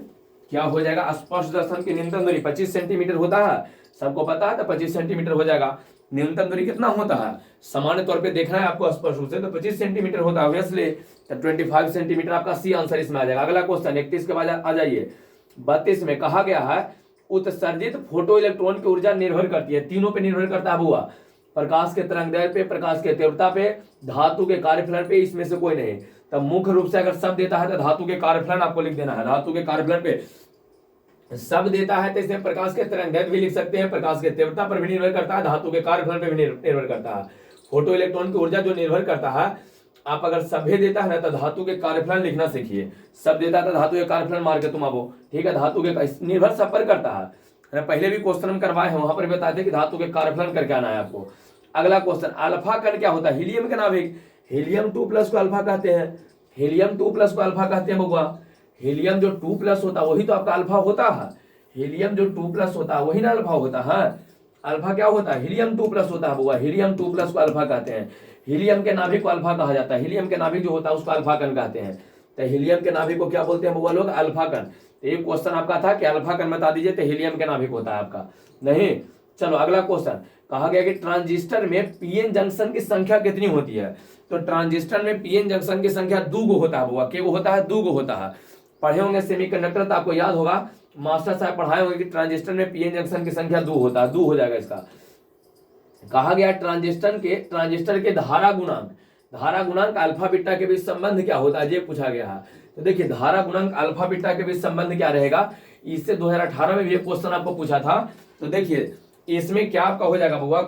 क्या हो जाएगा। स्पर्श दर्शन की न्यूनतम दूरी 25 सेंटीमीटर होता है, सबको पता है, तो 25 सेंटीमीटर हो जाएगा। न्यूनतम दूरी कितना होता है, सामान्य तौर पे देखना है आपको स्पर्श रूप से, तो 25 सेंटीमीटर होता है ऑब्वियसली, तो 25 सेंटीमीटर आपका सी आंसर इसमें आ जाएगा। अगला क्वेश्चन 31 के बाद आ जाइए, 32 में कहा गया है उत्सर्जित फोटो इलेक्ट्रॉन की ऊर्जा निर्भर करती है, तीनों पे निर्भर करता है बुआ, प्रकाश के तरंगदैर्घ्य पे, प्रकाश के तीव्रता पे, धातु के कार्यफलन पे, इसमें से कोई नहीं। तब मुख्य रूप से अगर सब देता है तो धातु के कार्यफलन आपको लिख देना है, धातु के कार्यफलन पे सब देता है तो इसमें प्रकाश के तरंगदैर्घ्य भी लिख सकते हैं, प्रकाश के तीव्रता पर भी निर्भर करता है, धातु के कार्यफलन पे भी निर्भर करता है। फोटो इलेक्ट्रॉन की ऊर्जा जो निर्भर करता है, आप अगर सभ्य देता है ना तो धातु के कार्यफलन लिखना सीखिए, सब देता है तो धातु के कार्यफलन मार के तुम आवो, ठीक है, धातु के निर्भर सब पर करता है। पहले भी क्वेश्चन हम करवाए हैं, वहां पर बताते कि धातु के कार्यफलन करके आना है आपको। अगला क्वेश्चन, अल्फा कण क्या होता है, हीलियम का नाभिक, हीलियम 2+ को अल्फा कहते हैं, हीलियम 2+ को अल्फा कहते हैं बउआ। हीलियम जो 2+ होता है वही तो आपका अल्फा होता है, हीलियम जो 2+ होता है वही ना अल्फा होता है। अल्फा क्या होता है, हीलियम 2+ होता है बउआ, हीलियम 2+ को अल्फा कहते हैं। हीलियम के नाभिक को अल्फा कहा जाता है, हीलियम के नाभिक जो होता है उसको अल्फा कण कहते हैं। तो हीलियम के नाभिक को क्या बोलते हैं बउआ लोग, अल्फा कण। तो ये क्वेश्चन आपका था कि अल्फा कण बता दीजिए, तो हीलियम के नाभिक होता है आपका नहीं। चलो अगला क्वेश्चन, कहा गया कि ट्रांजिस्टर में पीएन जंक्शन की संख्या कितनी होती है। तो ट्रांजिस्टर में पीएन जंक्शन की संख्या 2 गो होता है बुआ, के होता है 2 गो होता है। पढ़े होंगे सेमीकंडक्टर तो आपको याद होगा, मास्टर साहब पढ़ाए होंगे कि ट्रांजिस्टर में पीएन जंक्शन की संख्या 2 होता है, 2 हो जाएगा इसका। कहा गया ट्रांजिस्टर के धारा गुणांक अल्फा बीटा के बीच संबंध क्या होता है, ये पूछा गया है। तो देखिए धारा गुणांक अल्फा बीटा के बीच संबंध क्या रहेगा, इससे 2018 में भी एक क्वेश्चन आपको पूछा था। तो देखिए इसमें क्या आपका हो जाएगा बुआ,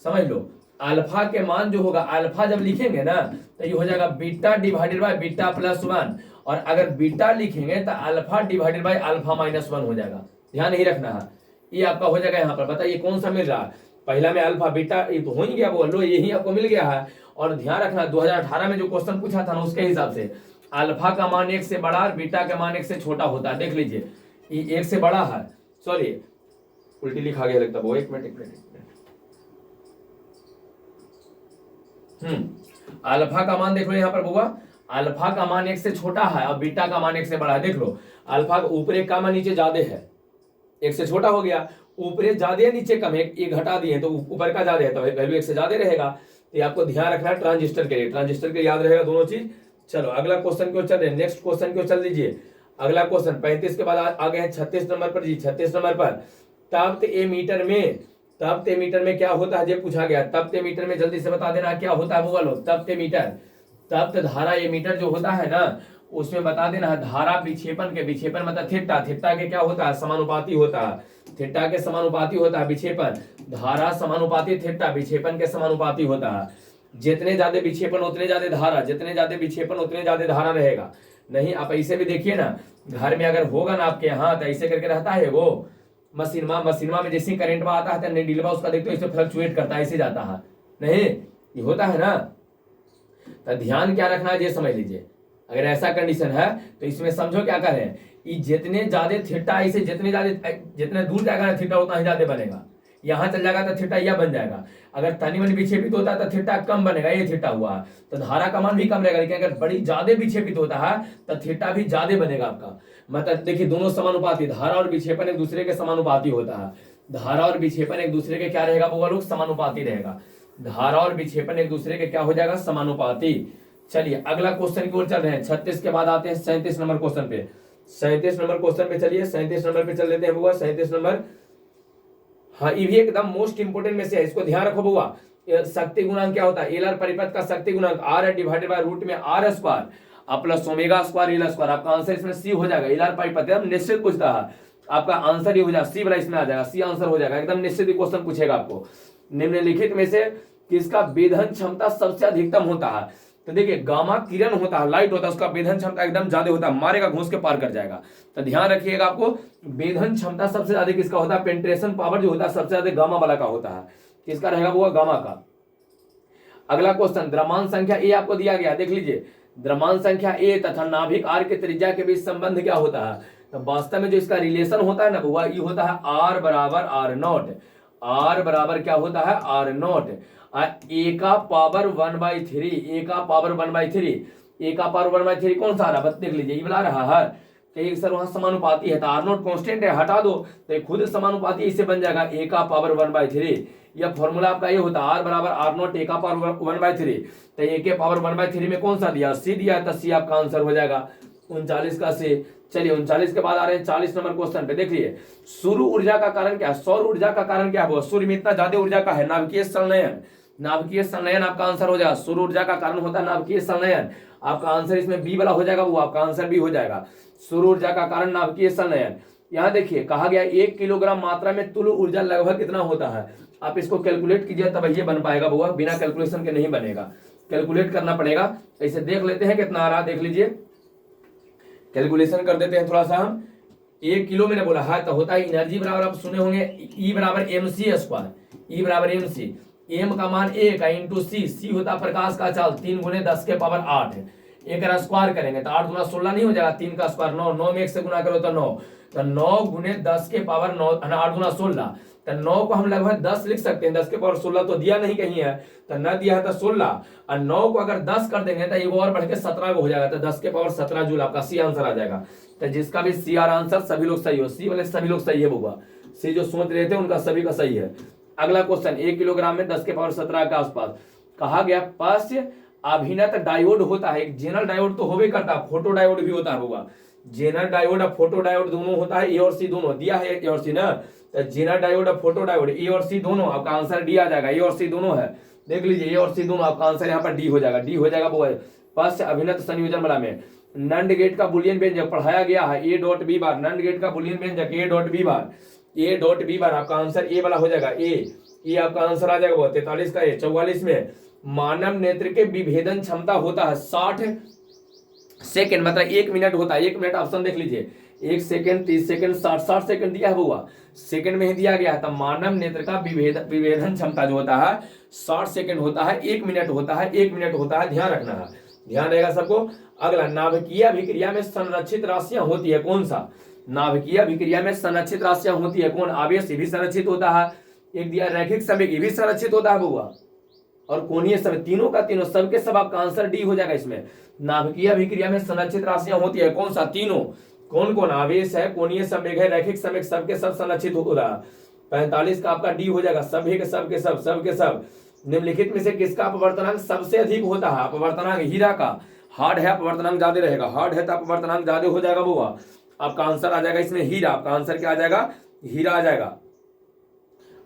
समझ लो, अल्फा के मान जो होगा, अल्फा जब लिखेंगे ना तो ये हो जाएगा beta divided by beta plus 1, और अगर बीटा लिखेंगे तो alpha divided by alpha minus 1 हो जाएगा। ध्यान नहीं रखना है, ये आपका हो जाएगा यहाँ पर। बताइए कौन सा मिल रहा है, पहला में अल्फा बीटा, ये तो हो ही गया बोलो, यही आपको मिल गया है। और ध्यान रखना 2018 में जो क्वेश्चन पूछा था ना उसके हिसाब से अल्फा का मान 1 से बड़ा और बीटा का मान 1 से छोटा होता है। देख लीजिए ये 1 से बड़ा है, सॉरी उल्टी लिखा गया लगता है वो, एक मिनट। अल्फा का मान देख लो यहाँ पर बुआ, अल्फा का मान 1 से छोटा है और बीटा का मान 1 से बड़ा है। देख लो अल्फा का ऊपर एक का मान नीचे ज्यादा है, 1 से छोटा हो गया, ऊपर ज्यादा है नीचे कम है, ये घटा दिए तो ऊपर का ज्यादा है तो वैल्यू 1 से ज्यादा रहेगा। तो आपको ध्यान रखना है ट्रांजिस्टर के लिए याद रहेगा दोनों चीज। चलो अगला क्वेश्चन क्यों चल रहे हैं, नेक्स्ट क्वेश्चन क्यों चल दीजिए। अगला क्वेश्चन 35 के बाद आ गए हैं 36 नंबर पर जी। 36 नंबर पर तप्त एमीटर में क्या होता है, ये पूछा गया। तप्त एमीटर में जल्दी से बता देना क्या होता है, बोलो तप्त धारा एमीटर जो होता है ना उसमें बता देना है धारा विक्षेपन मतलब थीटा के क्या होता है, समानुपाती होता है। थीटा के समानुपाती होता है विक्षेपन, धारा समानुपाती थीटा विक्षेपन के समानुपाती होता है। जितने ज्यादा विक्षेपन उतने ज्यादा धारा, जितने ज्यादा विक्षेपन उतने ज्यादा धारा रहेगा। नहीं आप ऐसे भी देखिए ना, घर में अगर होगा ना आपके यहाँ तो ऐसे करके रहता है वो मशीनमा में जैसे करंट में आता है तो नीडलवा उसका देखते हो इसे फ्लक्चुएट करता है, ऐसे जाता है, नहीं ये होता है ना। तो ध्यान क्या रखना है ये समझ लीजिए, अगर ऐसा कंडीशन है तो इसमें समझो क्या करें, ये जितने ज्यादा थीटा ऐसे जितने दूर जाएगा ना थीटा उतना ही ज्यादा बनेगा। यहाँ चल जाएगा तो थीटा यह बन जाएगा, अगर तनी मनी विक्षेपित होता है तो थीटा कम बनेगा, ये थीटा हुआ तो धारा का मान भी कम रहेगा। लेकिन अगर बड़ी ज्यादा विक्षेपित होता है तो थीटा भी ज्यादा बनेगा आपका। मतलब देखिए दोनों समानुपाती, धारा और विक्षेपन एक दूसरे के समानुपाती होता है। धारा और विक्षेपन एक दूसरे के क्या रहेगा वो लोग, समानुपाती रहेगा। धारा और विक्षेपन एक दूसरे के क्या हो जाएगा, समानुपाती। चलिए अगला क्वेश्चन की ओर चल रहे हैं। 36 के बाद आते हैं 37 नंबर क्वेश्चन पे। 37 नंबर क्वेश्चन पे चलिए, 37 नंबर पे चल लेते हैं बुआ। 37 नंबर, हाँ ये भी एकदम मोस्ट इंपोर्टेंट में से है, इसको ध्यान रखो बुआ। शक्ति गुणांक क्या होता है, एल आर परिपथ का शक्ति गुणांक आर है डिवाइडेड बाय रूट में आर स्क्वायर और plus omega square L square. आपका आंसर इसमें सी हो जाएगा। एल आर परिपथ एकदम निश्चित पूछता है, आपका आंसर ही हो जाएगा सी वाला, इसमें आ जाएगा सी आंसर हो जाएगा एकदम निश्चित। क्वेश्चन पूछेगा आपको निम्नलिखित में से किसका वेधन क्षमता सबसे अधिकतम होता है। तो देखिए गामा किरण होता है, लाइट होता है, उसका वेधन क्षमता एकदम ज्यादा होता है, मारेगा घूस के पार कर जाएगा। तो ध्यान रखिएगा आपको वेधन क्षमता सबसे ज्यादा किसका होता है, पेंट्रेशन पावर जो होता है सबसे ज्यादा गामा वाला का होता है। किसका रहेगा वो, गामा का। अगला क्वेश्चन द्रव्यमान संख्या ए आपको दिया गया, देख लीजिए द्रव्यमान संख्या ए तथा नाभिक आर के त्रिज्या के बीच संबंध क्या होता है। तो वास्तव में जो इसका रिलेशन होता है ना वो ये होता है आर बराबर आर नॉट। आर बराबर क्या होता है, आर नॉट। ए का पावर 1/3, ए का पावर 1/3, ए का पावर 1/3 कौन सा आ रहा है देख लीजिए, ये बता रहा है तो एक सर वहां समानुपाती है तो आर नॉट कॉन्स्टेंट है, हटा दो तो खुद समानुपाती इससे बन जाएगा ए का पावर 1/3। यह फॉर्मूला आपका ये होता है आर बराबर आर नॉट ए का पावर 1/3। तो ए के पावर 1/3 में कौन सा दिया, सी दिया है तो सी आपका आंसर हो जाएगा 39 का सी। चलिए 39 के बाद आ रहे हैं 40 नंबर क्वेश्चन पे। देखिए सौर ऊर्जा का कारण क्या है, सौर ऊर्जा का कारण क्या है, सूर्य में इतना ज्यादा ऊर्जा का है, नाभिकीय संलयन। नाभिकीय संलयन आपका आंसर हो जाएगा। सौर ऊर्जा का कारण होता है नाभिकीय संलयन, आपका आंसर इसमें बी वाला हो जाएगा, वो आपका आंसर भी हो जाएगा। सौर ऊर्जा का कारण नाभिकीय संलयन। यहाँ देखिए कहा गया 1 किलोग्राम मात्रा में तुल्य ऊर्जा लगभग कितना होता है। आप इसको कैलकुलेट कीजिए तब ये बन पाएगा बुआ, बिना कैलकुलेशन के नहीं बनेगा, कैलकुलेट करना पड़ेगा। ऐसे देख लेते हैं कितना आ रहा, देख लीजिए कैलकुलेशन कर देते हैं थोड़ा सा हम। 1 किलो मैंने बोला है तो होता है एनर्जी बराबर, आप सुने होंगे ई बराबर mc स्क्वायर, ई बराबर mc। एम का मान 1 इंटू सी होता प्रकाश का चाल 3 गुने 10 के पावर 8। एक स्क्वायर करेंगे तो 8 गुना 16 नहीं हो जाएगा, 3 का स्क्वायर 9, 9 में 1 से गुना करो तो 9, तो 9 गुने 10 के पावर 9, 8 गुना 16, तो 9 को हम लगभग 10 लिख सकते हैं। 10 के पावर 16 तो दिया नहीं कहीं है, तो न दिया है तो 16, और 9 को अगर 10 कर देंगे तो ये और बढ़ के 17 को हो जाएगा, तो 10 के पावर 17 जूल आपका सी आंसर आ जाएगा। तो जिसका भी सी आर आंसर सभी लोग सही हो, सी वाले सभी लोग सही है बुआ, सी जो सोच रहे थे उनका सभी का सही है। अगला क्वेश्चन, 1 किलोग्राम में 10 के पावर 17 के आसपास कहा गया पश्च अभिनत डायोड होता है। एक जेनर डायोड तो होवे करता है, फोटो डायोड भी होता है बुआ, जेनर डायोड और फोटो डायोड दोनों होता है, ए और सी दोनों दिया है, ए और सी ना, तो जेनर डायोड और फोटो डायोड ए और सी दोनों, आपका आंसर डी आ जाएगा, ए और सी दोनों है, देख लीजिए ए और सी दोनों, आपका आंसर यहाँ पर डी हो जाएगा, डी हो जाएगा वो है पश्च अभिनत संयोजन वाला में। नंड गेट का बुलियन व्यंजक पढ़ाया गया है, A dot B bar, NAND gate का बुलियन व्यंजक A dot B bar, A dot B bar, आपका आंसर ए वाला हो जाएगा, ए आपका आंसर आ जाएगा वो 43 का ए। 44 में मानव नेत्र के विभेदन क्षमता होता है 60 सेकंड, मतलब 1 मिनट होता है, 1 मिनट ऑप्शन देख लीजिए, 1 सेकंड, 30 सेकंड, 60 सेकंड दिया है बुआ, सेकंड में ही दिया गया है। तो मानव नेत्र का विभेदन क्षमता जो होता है 60 सेकंड होता है, 1 मिनट होता है, 1 मिनट होता है, ध्यान रखना है, ध्यान रहेगा सबको। अगला, नाभिकीय अभिक्रिया में संरक्षित राशियां होती है, कौन सा? नाभिकीय अभिक्रिया में संरक्षित राशियां होती है, कौन? आवेश भी संरक्षित होता है, एक दिया रैखिक संवेग भी संरक्षित होता है बुआ, और कोणीय संवेग, तीनों का तीनों, सबके सब आपका आंसर डी हो जाएगा इसमें। नाभिकीय अभिक्रिया में संरक्षित राशियां होती है, कौन सा? तीनों, कौन कौन? आवेश है, कोणीय संवेग है, रैखिक संवेग, सबके सब संरक्षित हो रहा है। 45 का आपका डी हो जाएगा, सभी के सब के सब, सबके सब। निम्नलिखित में से किसका अपवर्तनांक सबसे अधिक होता है? अपवर्तनांक हीरा का, हार्ड है अपवर्तनांक ज्यादा रहेगा, हार्ड है तो अपवर्तनांक ज्यादा हो जाएगा बुआ, आपका आंसर आ जाएगा इसमें हीरा, आपका आंसर क्या आ जाएगा? हीरा आ जाएगा,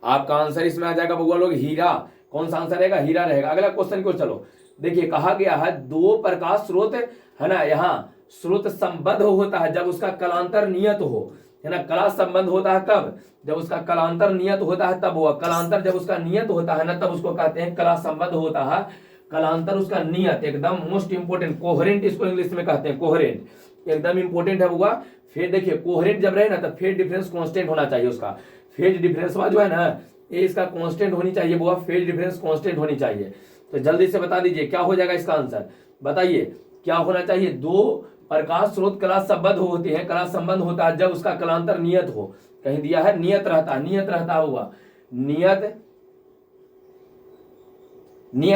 आपका आंसर इसमें आ जाएगा बुआ लोग हीरा। कौन सा आंसर रहेगा? हीरा रहेगा। अगला क्वेश्चन को चलो देखिए, कहा गया है 2 प्रकाश स्रोत है ना, यहाँ स्रोत संबद्ध होता है जब उसका कलांतर नियत हो, है ना, कला संबंध होता है कब? जब उसका कलांतर नियत होता है तब हुआ, कलांतर जब उसका नियत होता है ना तब उसको कहते हैं कला संबंध होता है, कलांतर उसका नियत, एकदम मोस्ट इंपोर्टेंट, कोहेरेंट इसको इंग्लिश में कहते हैं, कोहेरेंट एकदम इंपोर्टेंट है बुआ। फिर देखिए कोहेरेंट जब रहे ना तब फेज डिफरेंस कांस्टेंट होना चाहिए, उसका फेज डिफरेंस जो है ना ये इसका कांस्टेंट होनी चाहिए बुआ, फेज डिफरेंस कांस्टेंट होनी चाहिए। तो जल्दी से बता दीजिए क्या हो जाएगा इसका आंसर, बताइए क्या होना चाहिए? 2 प्रकाश स्रोत कला संबद्ध होती है, कला संबंध होता है जब उसका कलांतर नियत हो, कहीं दिया है नियत रहता है, नियत रहता हुआ, नियत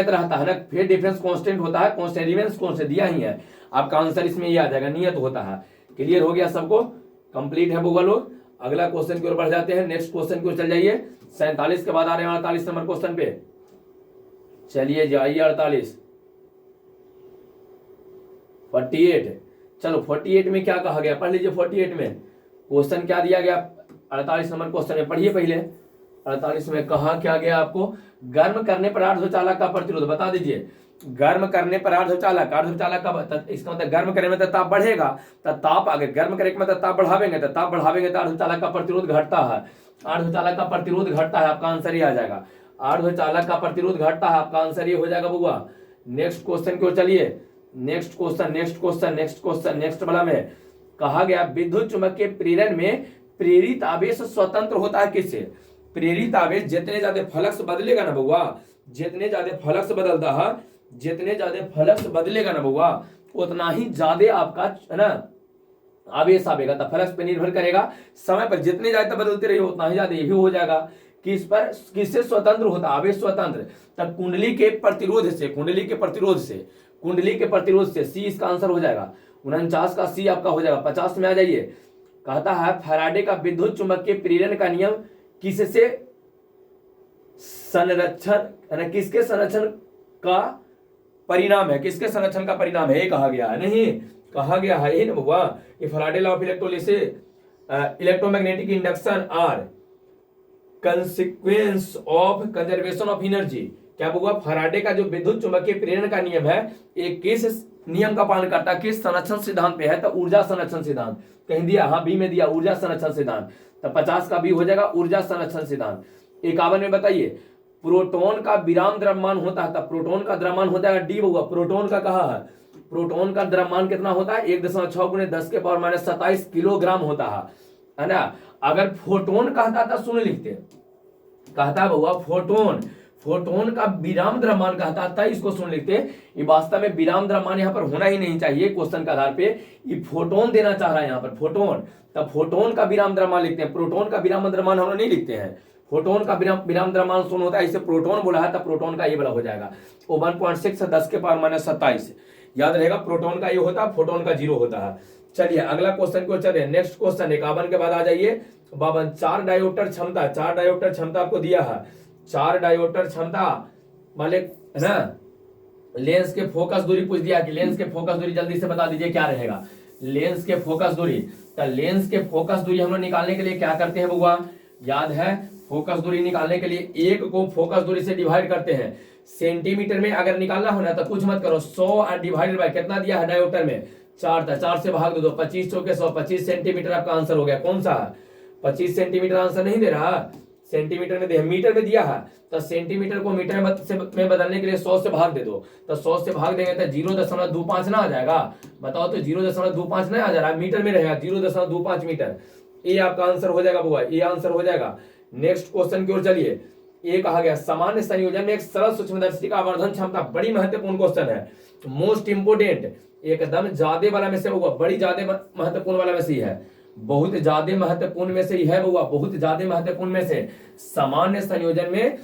रहता है ना, फेज डिफरेंस कांस्टेंट होता है, कांस्टेंट रिमेंस कांस्टेंट दिया ही है, आपका आंसर इसमें ये आ जाएगा, नियत होता है। क्लियर हो गया सबको? कंप्लीट है बुआ लोग। अगला क्वेश्चन की ओर बढ़ जाते हैं, नेक्स्ट क्वेश्चन की ओर चल जाइए। 47 के बाद आ रहे हैं 48 नंबर क्वेश्चन पे, चलिए जाइए 48 48। चलो 48 में क्या कहा गया पढ़ लीजिए, 48 में क्वेश्चन क्या दिया गया? 48 नंबर क्वेश्चन में पढ़िए पहले। 48 में कहा क्या गया आपको? गर्म करने पर अर्धचालक का प्रतिरोध बता दीजिए। गर्म करने पर अर्धचालक, अर्धचालक का इसका मतलब गर्म करने में तो ताप बढ़ेगा, तो ताप आगे गर्म करने के मतलब ताप बढ़ावेंगे, तो ताप बढ़ावेंगे तो अर्धचालक का प्रतिरोध घटता है, अर्धचालक का प्रतिरोध घटता है, आपका आंसर ही आ जाएगा, अर्धचालक का प्रतिरोध घटता है, आपका आंसर ये हो जाएगा बुआ। नेक्स्ट क्वेश्चन की ओर चलिए, next question, next question, next question, next वाला में कहा गया विद्युत चुम्बकीय प्रेरण में प्रेरित आवेश स्वतंत्र होता है किससे? प्रेरित आवेश जितने ज्यादा फ्लक्स बदलेगा ना बुआ, जितने ज्यादा फ्लक्स बदलता है, जितने ज्यादा फ्लक्स बदलेगा ना बुआ उतना ही ज्यादा आपका है ना आवेश आवेगा, तो फ्लक्स पे निर्भर करेगा, समय पर जितने ज्यादा बदलते रहिए उतना ही ज्यादा ये भी हो जाएगा। किस पर, किससे स्वतंत्र होता? आवेश स्वतंत्र, तब कुंडली के प्रतिरोध से, कुंडली के प्रतिरोध से, कुंडली के प्रतिरोध से, सी इसका आंसर हो जाएगा। 49 का सी आपका हो जाएगा। 50 में आ जाइए, कहता है फैराडे का विद्युत चुम्बकीय प्रेरण का नियम किससे संरक्षण, किसके संरक्षण का परिणाम है? किसके संरक्षण का परिणाम है ये कहा गया है, नहीं कहा गया है ये ना बुआ, ये Faraday law of electrolysis, electromagnetic induction are consequence of conservation of energy. क्या बुआ? फैराडे का जो विद्युत चुम्बकीय प्रेरण का नियम है एक किस नियम का पालन करता है, किस संरक्षण सिद्धांत पे है? तो ऊर्जा संरक्षण सिद्धांत, कहीं दिया, हाँ बी में दिया ऊर्जा संरक्षण सिद्धांत, तो 50 का बी हो जाएगा ऊर्जा संरक्षण सिद्धांत। 51 में बताइए प्रोटॉन का विराम द्रव्यमान होता है, तब प्रोटॉन का द्रव्यमान हो जाएगा डी होगा। प्रोटॉन का कहा है, प्रोटॉन का द्रव्यमान कितना होता है? 1.6 × 10 के पावर -27 किलोग्राम होता है ना। अगर फोटोन कहता था, सुन लिखते, कहता हुआ फोटोन, फोटोन का विराम द्रव्यमान कहता था, इसको सुन लिखते। ये वास्तव में विराम द्रव्यमान यहाँ पर होना ही नहीं चाहिए क्वेश्चन के आधार पे, ये फोटोन देना चाह रहा है यहाँ पर, फोटोन, तब फोटोन का विराम द्रव्यमान लिखते हैं, प्रोटोन का विराम द्रव्यमान हम लोग नहीं लिखते हैं। फोटोन का विराम द्रव्यमान सुन होता है, इसे प्रोटोन बोला है, तब प्रोटोन का ये वाला हो जाएगा। वो 1.6 10 के पावर -27 याद रहेगा, प्रोटोन का ये होता है, फोटोन का 0 होता है। चलिए अगला क्वेश्चन को चलिए, नेक्स्ट क्वेश्चन 51 के बाद आ जाइए 52। 4 डायोप्टर क्षमता, 4 डायोप्टर क्षमता आपको दिया है। 4 डायोप्टर क्षमता वाले है ना, लेंस के फोकस दूरी पूछ दिया कि लेंस के फोकस दूरी जल्दी से बता दीजिए क्या रहेगा। लेंस के फोकस दूरी, तो लेंस के फोकस दूरी हम लोग निकालने के लिए क्या करते हैं बउआ, याद है फोकस दूरी निकालने के लिए एक को फोकस दूरी से डिवाइड करते हैं। सेंटीमीटर में अगर निकालना हो ना तो कुछ मत करो, 100 डिवाइडेड बाय कितना दिया है डायोप्टर में 4 था, 4 से भाग दो, 25 चौके 100, 25 सेंटीमीटर आपका आंसर हो गया। कौन सा 25 सेंटीमीटर आंसर नहीं दे रहा, सेंटीमीटर में दिया, मीटर में दिया है, तो सेंटीमीटर को मीटर में बदलने के लिए 100 से भाग दे दो, तो 100 से भाग देंगे तो 0.25 ना आ जाएगा, बताओ तो 0.25 नहीं आ जा रहा, मीटर में रहेगा 0.25 मीटर। ये आपका आंसर हो जाएगा बुआ, ये आंसर हो जाएगा। नेक्स्ट क्वेश्चन की ओर चलिए, ये कहा गया सामान्य संयोजन में एक सरल सूक्ष्मदर्शी का आवर्धन क्षमता, बड़ी महत्वपूर्ण क्वेश्चन है, मोस्ट इंपोर्टेंट, एकदम ज्यादा वाला में से होगा, बड़ी ज्यादा महत्वपूर्ण वाला में से ही है, बहुत ज्यादा महत्वपूर्ण में से ही है बउआ, बहुत ज्यादा महत्वपूर्ण में से। सामान्य संयोजन में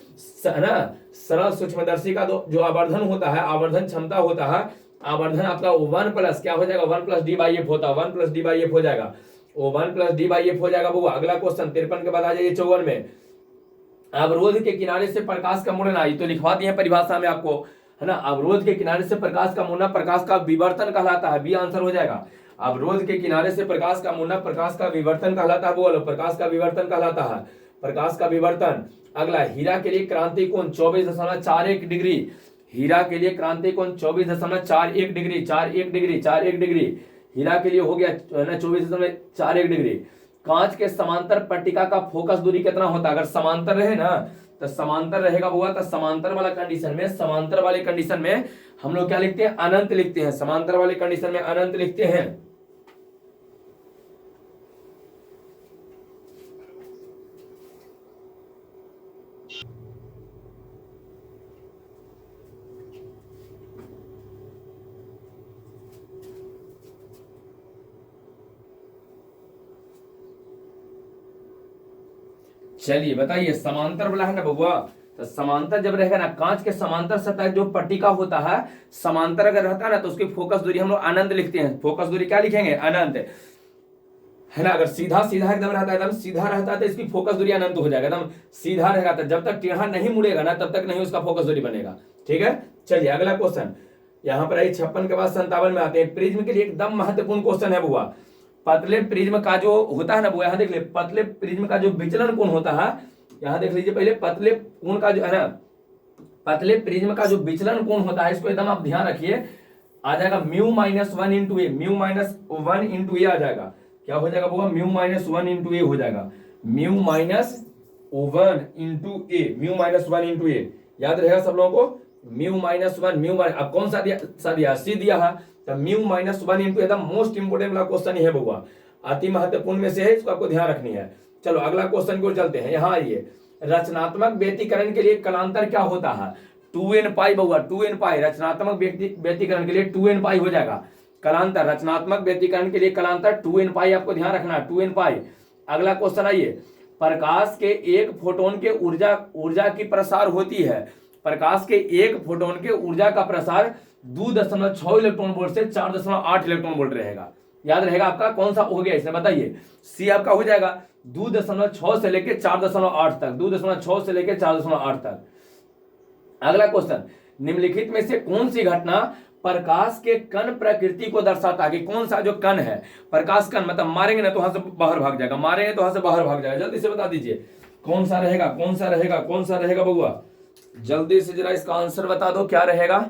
ना सरल सूक्ष्मदर्शी का जो आवर्धन होता है, आवर्धन क्षमता होता है, आवर्धन आपका 1 प्लस क्या हो जाएगा, 1 प्लस डी बाई एफ होता है, 1 प्लस डी बाई एफ हो जाएगा, वो 1 प्लस डी बाई एफ हो जाएगा बउआ। अगला क्वेश्चन 53 के बाद आ जाइए 54 में, अवरोध के किनारे से प्रकाश का मुड़ना, ये तो लिखवा दिए परिभाषा में आपको है ना, अवरोध के किनारे से प्रकाश का मुड़ना प्रकाश का विवर्तन कहलाता है, बी आंसर हो जाएगा। अवरोध के किनारे से प्रकाश का मुड़ना प्रकाश का विवर्तन कहलाता है, बोलो प्रकाश का विवर्तन कहलाता है, प्रकाश का विवर्तन। अगला, हीरा के लिए क्रांति कोण 24.41 डिग्री, हीरा के लिए क्रांति कोण 24.41 डिग्री, 41 डिग्री हीरा के लिए हो गया ना 24.41 डिग्री। कांच के समांतर पट्टिका का फोकस दूरी कितना होता है, अगर समांतर रहे ना तो समांतर रहेगा बुआ, तो समांतर वाला कंडीशन में, समांतर वाले कंडीशन में हम लोग क्या लिखते हैं, अनंत लिखते हैं, समांतर वाले कंडीशन में अनंत लिखते हैं। चलिए बताइए, समांतर वाला है ना बउआ, तो समांतर जब रहेगा ना, कांच के समांतर सतह जो पट्टिका होता है, समांतर अगर रहता है ना तो उसकी फोकस दूरी हम लोग अनंत लिखते हैं। फोकस दूरी क्या लिखेंगे, अनंत, है ना। अगर सीधा सीधा एकदम रहता है, एकदम सीधा रहता है तो इसकी फोकस दूरी अनंत हो जाएगा, एकदम सीधा रहेगा तो जब तक टेढ़ा नहीं मुड़ेगा ना तब तक नहीं उसका फोकस दूरी बनेगा, ठीक है। चलिए अगला क्वेश्चन यहाँ पर आई 56 के बाद 57 में आते हैं। प्रिज्म के लिए एकदम महत्वपूर्ण क्वेश्चन है बुआ, पतले प्रिज्म का जो होता है ना वो, यहाँ देख ले, पतले प्रिज्म का जो विचलन कोण होता है, यहाँ देख लीजिए पहले, पतले कोण का जो है ना, पतले प्रिज्म का जो विचलन कोण होता है, इसको एकदम आप ध्यान रखिए, आ जाएगा μ-1 इंटू ए, μ-1 इंटू ए आ जाएगा, क्या हो जाएगा बुआ, μ-1 इंटू ए हो जाएगा, μ-1 इंटू ए, μ-1 इंटू ए, याद रहेगा सब लोगों को, μ-1, अब कौन सा दिया, सी दिया है, तो μ-1 इंटू एकदम मोस्ट इंपोर्टेंट वाला क्वेश्चन ही है बउआ, अति महत्वपूर्ण में से है, इसको आपको ध्यान रखनी है। चलो अगला क्वेश्चन को चलते हैं, यहाँ आइए, रचनात्मक व्यतिकरण के लिए कलांतर क्या होता है, 2n पाई बउआ, 2n पाई, रचनात्मक व्यतिकरण के लिए 2n पाई हो जाएगा, कलांतर, रचनात्मक व्यतिकरण के लिए कलांतर 2n पाई, आपको ध्यान रखना 2n पाई। अगला क्वेश्चन आइए, प्रकाश के एक फोटोन के ऊर्जा की प्रसार होती है, प्रकाश के एक फोटोन के ऊर्जा का प्रसार 2.6 इलेक्ट्रॉन वोल्ट से 4.8 इलेक्ट्रॉन वोल्ट रहेगा, याद रहेगा आपका, कौन सा हो गया इसमें बताइए, सी आपका हो जाएगा 2.6 से लेके 4.8 तक, 2.6 से लेके 4.8 तक। अगला क्वेश्चन, निम्नलिखित में से कौन सी घटना प्रकाश के कण प्रकृति को दर्शाता है, कि कौन सा जो कण है, प्रकाश कण, मतलब मारेंगे ना तो वहां से बाहर भाग जाएगा, मारेंगे तो वहां से बाहर भाग जाएगा, जल्दी से बता दीजिए कौन सा रहेगा, कौन सा रहेगा, कौन सा रहेगा बउआ, जल्दी से जरा इसका आंसर बता दो क्या रहेगा,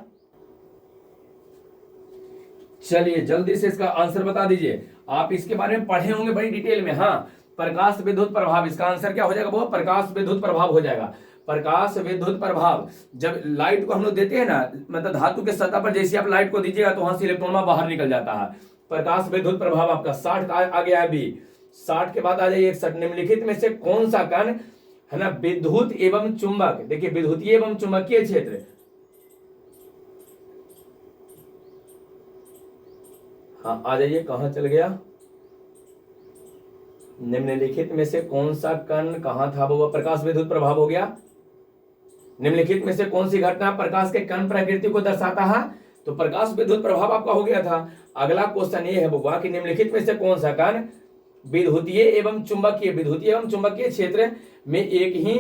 चलिए जल्दी से इसका आंसर बता दीजिए। आप इसके बारे में पढ़े होंगे बड़ी डिटेल में, हाँ, प्रकाश विद्युत प्रभाव, इसका आंसर क्या हो जाएगा वो, प्रकाश विद्युत प्रभाव हो जाएगा, प्रकाश विद्युत प्रभाव। जब लाइट को हम लोग देते हैं ना, मतलब धातु के सतह पर जैसे आप लाइट को दीजिएगा तो वहां से इलेक्ट्रॉन बाहर निकल जाता है, प्रकाश विद्युत प्रभाव आपका 60 आ गया है बी। 60 के बाद आ जाइए 61, निम्नलिखित में से कौन सा कण है ना विद्युत एवं चुंबक, देखिए विद्युतीय एवं चुंबकीय क्षेत्र, हाँ आ जाइए, कहां चल गया, निम्नलिखित में से कौन सा कण कहां था वो, प्रकाश विद्युत प्रभाव हो गया। निम्नलिखित में से कौन सी घटना प्रकाश के कण प्रकृति को दर्शाता है, तो प्रकाश विद्युत प्रभाव आपका हो गया था। अगला क्वेश्चन ये है बबुआ कि निम्नलिखित में से कौन सा कण विद्युतीय एवं चुंबकीय क्षेत्र में एक ही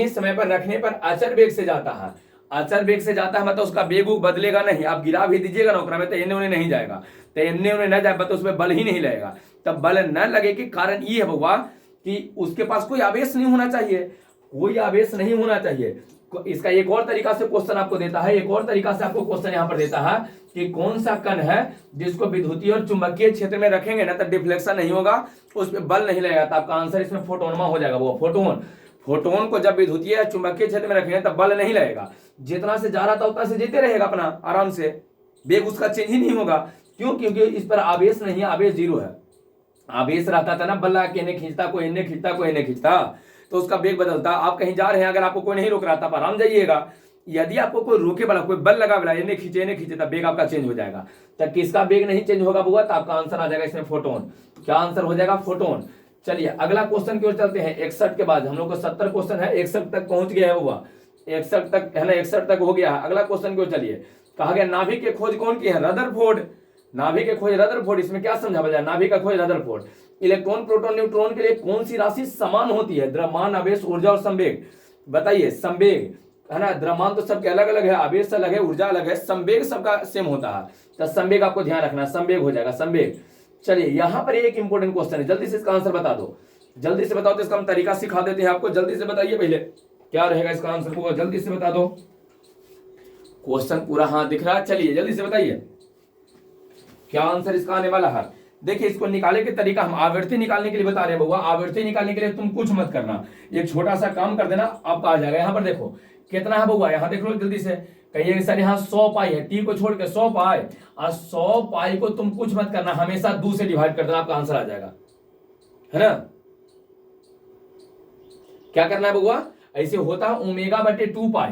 समय पर रखने पर अचर वेग से जाता है। अचर वेग से जाता है मतलब उसका वेग बदलेगा नहीं, आप गिरा भी दीजिएगा नौकरा में तो एने ओने नहीं जाएगा, तो एने ओने न जाए तो उसमें बल ही नहीं लगेगा। तब बल न लगे के कारण ये है बबुआ कि उसके पास कोई आवेश नहीं होना चाहिए, कोई आवेश नहीं होना चाहिए। इसका एक और तरीका से क्वेश्चन आपको देता है, एक और तरीका से आपको क्वेश्चन यहाँ पर देता है कि कौन सा कण है जिसको विद्युतीय और चुंबकीय क्षेत्र में रखेंगे ना तो डिफ्लेक्शन नहीं होगा, उस पर बल नहीं लगेगा। तो आपका आंसर इसमें फोटोनमा हो जाएगा। वो फोटोन को जब विद्युतीय या चुंबकीय क्षेत्र में रखेंगे तब बल नहीं लगेगा, जितना से जा रहा था उतना से जीते रहेगा अपना आराम से, वेग उसका चेंज ही नहीं होगा। क्यों? क्योंकि इस पर आवेश नहीं है, आवेश जीरो है। आवेश रहता था ना, बल लगा के इन्हें खींचता, कोई इन्हें खींचता, कोई इन्हें खींचता, तो उसका वेग बदलता। आप कहीं जा रहे हैं, अगर आपको कोई नहीं रोक रहा था, आप आराम जाइएगा। यदि आपको कोई रोके वाला, कोई बल लगा वाला, इन्हें खींचे तब वेग आपका चेंज हो जाएगा। तब किसका वेग नहीं चेंज होगा बुआ? तो आपका आंसर आ जाएगा इसमें फोटोन। क्या आंसर हो जाएगा? फोटोन। चलिए अगला क्वेश्चन की ओर चलते हैं। 61 के बाद हम लोग को 70 क्वेश्चन है, 61 तक पहुंच गया है बुआ, 61 तक है ना, 61 तक हो गया है। अगला क्वेश्चन की ओर चलिए। कहा गया नाभिक के खोज कौन की है? रदरफोर्ड। नाभिक के खोज रदरफोर्ड। इसमें क्या समझा जाए? नाभिक का खोज रदरफोर्ड। इलेक्ट्रॉन प्रोटॉन न्यूट्रॉन के लिए कौन सी राशि समान होती है? द्रव्यमान, आवेश, ऊर्जा और संवेग। बताइए। संवेग है ना, द्रव्यमान तो सबके अलग अलग है, आवेश अलग है, ऊर्जा अलग है, संवेग सबका सेम होता है। तो संवेग आपको ध्यान रखना, संवेग हो जाएगा, संवेग। चलिए यहां पर एक इंपॉर्टेंट क्वेश्चन है, जल्दी से इसका आंसर बता दो, जल्दी से बताओ। तो इसका हम तरीका सिखा देते हैं आपको, जल्दी से बताइए पहले क्या रहेगा इसका आंसर को, जल्दी से बता दो। क्वेश्चन पूरा हाँ दिख रहा है, चलिए जल्दी से बताइए क्या आंसर इसका आने वाला है। देखिए इसको निकाले के तरीका हम आवृत्ति निकालने के लिए बता रहे हैं बउआ। आवृत्ति निकालने के लिए तुम कुछ मत करना, एक छोटा सा काम कर देना, आपका आ जाएगा। यहाँ पर देखो कितना है बउआ, यहाँ देख लो जल्दी से। कहिए सर यहाँ 100 पाई है, टी को छोड़ के 100 पाई, और 100 पाई को तुम कुछ मत करना, हमेशा 2 से डिवाइड कर देना, आपका आंसर आ जाएगा, है ना। क्या करना है बउआ? ऐसे होता है ओमेगा बटे 2 पाई,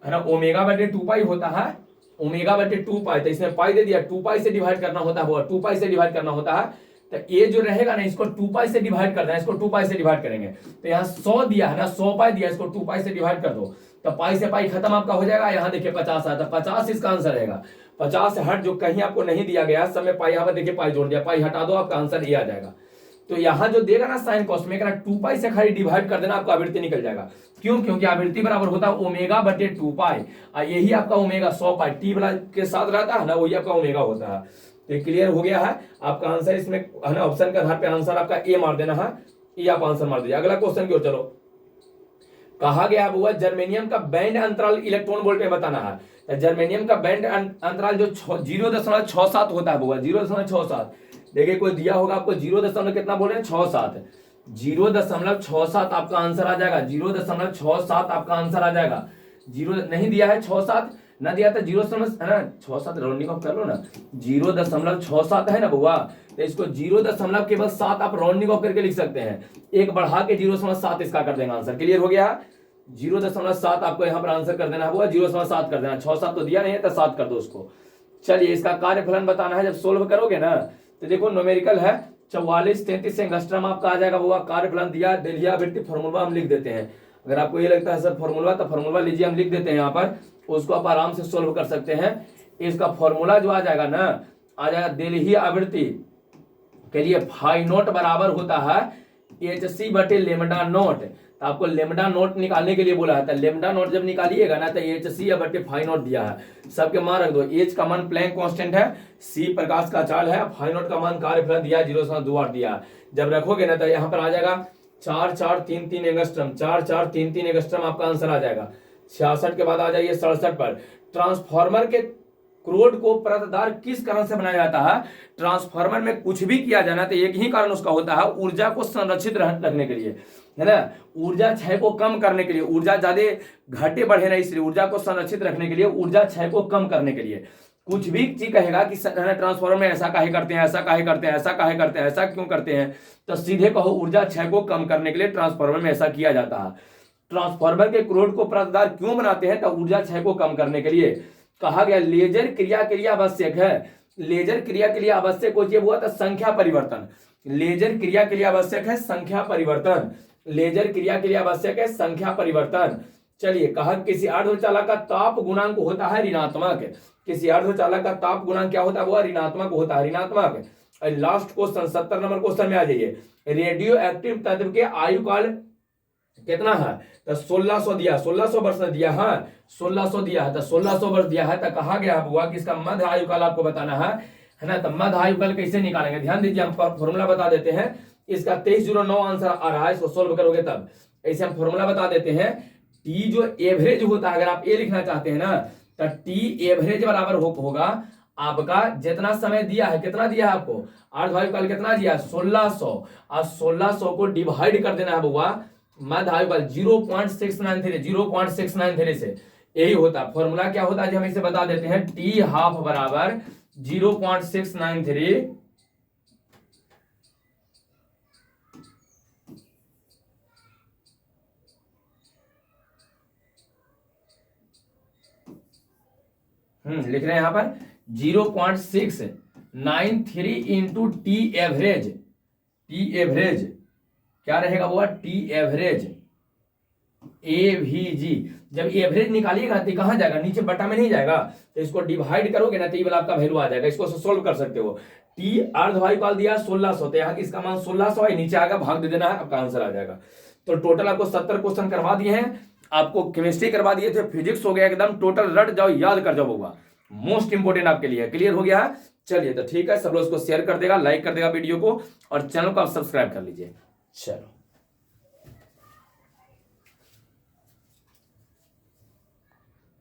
है ना, ओमेगा बटे 2 पाई होता है, ओमेगा बटे 2 पाई। तो इसमें पाई दे दिया, 2 पाई से डिवाइड करना होता है, 2 पाई से डिवाइड करना होता है। तो ये जो रहेगा ना, इसको 2 पाई से डिवाइड कर देना, इसको 2 पाई से डिवाइड करेंगे। तो यहाँ 100 दिया है ना, 100 पाई दिया, इसको 2 पाई से डिवाइड कर दो, तो पाई से पाई खत्म आपका हो जाएगा। यहाँ देखिए 50 आता, 50 इसका आंसर रहेगा। 50 से हट जो कहीं आपको नहीं दिया गया सब में पाई, यहाँ पर देखिए पाई जोड़ दिया, पाई हटा दो, आपका आंसर ये आ जाएगा। तो यहाँ जो देगा ना साइन कॉस में 2 पाई से खाली डिवाइड कर देना, आपका आवृत्ति निकल जाएगा। क्यों? क्योंकि आवृत्ति बराबर होता है ओमेगा बटे 2 पाई, और यही आपका ओमेगा 100 पाई टी वाला के साथ रहता है ना, वही आपका ओमेगा होता है। तो क्लियर हो गया है आपका आंसर इसमें, है ना। ऑप्शन के आधार पे आंसर आपका ए मार देना है, ये आप आंसर मार दीजिए। अगला क्वेश्चन की ओर चलो। कहा गया है जर्मेनियम का बैंड अंतराल इलेक्ट्रॉन वोल्ट में बताना है। जर्मेनियम का बैंड अंतराल जो 0.67 होता है बुआ, 0.67। देखिए कोई दिया होगा आपको 0. कितना बोल रहे हैं? 67, 0.67 आपका आंसर आ जाएगा, 0.67 आपका आंसर आ जाएगा। 0 नहीं दिया है, 67 ना दिया था, 0 है ना, 67 राउंडिंग ऑफ कर लो ना, 0.67 है ना बुआ। तो इसको 0. केवल 7 आप राउंडिंग ऑफ करके लिख सकते हैं, एक बढ़ा के 0.7 इसका कर देंगे आंसर। क्लियर हो गया? 0.7 आपको यहाँ पर आंसर कर देना है बुआ, 0.7 कर देना। 67 तो दिया नहीं है तो 7 कर दो उसको। चलिए इसका कार्यफलन बताना है, जब सोल्व करोगे ना तो देखो न्यूमेरिकल है 44-33 एंगस्ट्रम आपका आ जाएगा बुआ। कार्यफलन दिया, दिया आवृत्ति, फॉर्मूला हम लिख देते हैं। अगर आपको ये लगता है सर फॉर्मूला, तो फॉर्मूला लीजिए, हम लिख देते हैं यहाँ पर, उसको आप आराम से सोल्व कर सकते हैं। इसका फॉर्मूला जो आ जाएगा ना, आ जाएगा दिल्ही आवृत्ति के लिए फाई नोट बराबर होता है HC बटे लेमडा नोट। तो आपको लेमडा नोट निकालने के लिए बोला है, तो लेमडा नोट जब निकालिएगा ना तो HC बटे फाई नोट दिया है, सबके मान रख दो। H का मान प्लैंक कांस्टेंट है, C प्रकाश का चाल है, फाई नोट का मान कार्यफलन दिया 0.28 दिया है। जब रखोगे ना तो यहाँ पर आ जाएगा 4433 एंगस्ट्रम, 4433 एंगस्ट्रम आपका आंसर आ जाएगा। 66 के बाद आ जाइए 67 पर। ट्रांसफार्मर के क्रोड को परतदार किस कारण से बनाया जाता है? ट्रांसफार्मर में कुछ भी किया जाना तो एक ही कारण उसका होता है, ऊर्जा को संरक्षित रखने के लिए, है ना। ऊर्जा क्षय को कम करने के लिए, ऊर्जा ज्यादा घटे बढ़े ना, इसलिए ऊर्जा को संरक्षित रखने के लिए, ऊर्जा क्षय को कम करने के लिए। कुछ भी चीज कहेगा कि ट्रांसफार्मर में ऐसा काहे करते हैं, ऐसा काहे करते हैं, ऐसा काहे करते हैं, ऐसा क्यों करते हैं, तो सीधे कहो ऊर्जा क्षय को कम करने के लिए ट्रांसफार्मर में ऐसा किया जाता है। ट्रांसफार्मर के क्रोड को परतदार क्यों बनाते हैं? तो ऊर्जा क्षय को कम करने के लिए। कहा गया लेजर क्रिया के लिए आवश्यक है, लेजर क्रिया के लिए आवश्यक हो हुआ था संख्या परिवर्तन। लेजर क्रिया के लिए आवश्यक है संख्या परिवर्तन, लेजर क्रिया के लिए आवश्यक है संख्या परिवर्तन। चलिए, कहा किसी अर्धचालक का ताप गुणांक होता है ऋणात्मक। किसी अर्धचालक का ताप गुणांक क्या होता है, वो ऋणात्मक होता है, ऋणात्मक। लास्ट क्वेश्चन 70 नंबर क्वेश्चन में आ जाइए। रेडियो एक्टिव तत्व के आयु काल कितना है, तो 1600 दिया, 1600 वर्ष दिया है, 1600 दिया है, तो 1600 वर्ष दिया है, तो कहा गया हुआ कि इसका मध्य आयु काल आपको बताना है ना। तो मध्य आयु काल कैसे निकालेंगे, ध्यान दीजिए, हम फॉर्मूला बता देते हैं। इसका 2309 आंसर आ रहा है, इसको सोल्व करोगे तब। ऐसे हम फॉर्मूला बता देते हैं। टी जो एवरेज होता है, अगर आप ए लिखना चाहते हैं ना, तो टी एवरेज बराबर होगा आपका जितना समय दिया है, कितना दिया है आपको, अर्ध आयु काल कितना दिया है, 1600, और 1600 को डिवाइड कर देना है बुआ मध्य आयु काल 0.693, 0.693 से, यही होता है फॉर्मूला। क्या होता है हम इसे बता देते हैं, टी हाफ बराबर 0.693 लिख रहे हैं यहां पर 0.693 into T average. T average क्या रहेगा वो, टी एवरेज एवीजी। जब एवरेज निकालिएगा तो कहां जाएगा, नीचे बटा में नहीं जाएगा, तो इसको डिवाइड करोगे ना तो ये वाला आपका वैल्यू आ जाएगा। इसको सोल्व कर सकते हो। टी अर्ध आयु काल दिया 1600, तो यहाँ इसका मान 1600 है, नीचे आएगा, भाग दे देना है, आपका आंसर आ जाएगा। तो टोटल आपको 70 क्वेश्चन करवा दिए हैं, आपको केमिस्ट्री करवा दिए थे, फिजिक्स हो गया एकदम टोटल, रट जाओ, याद कर जाओ होगा, मोस्ट इंपोर्टेंट आपके लिए। क्लियर हो गया है, चलिए तो ठीक है, सब लोग इसको शेयर कर देगा, लाइक कर देगा वीडियो को, और चैनल को आप सब्सक्राइब कर लीजिए। चलो।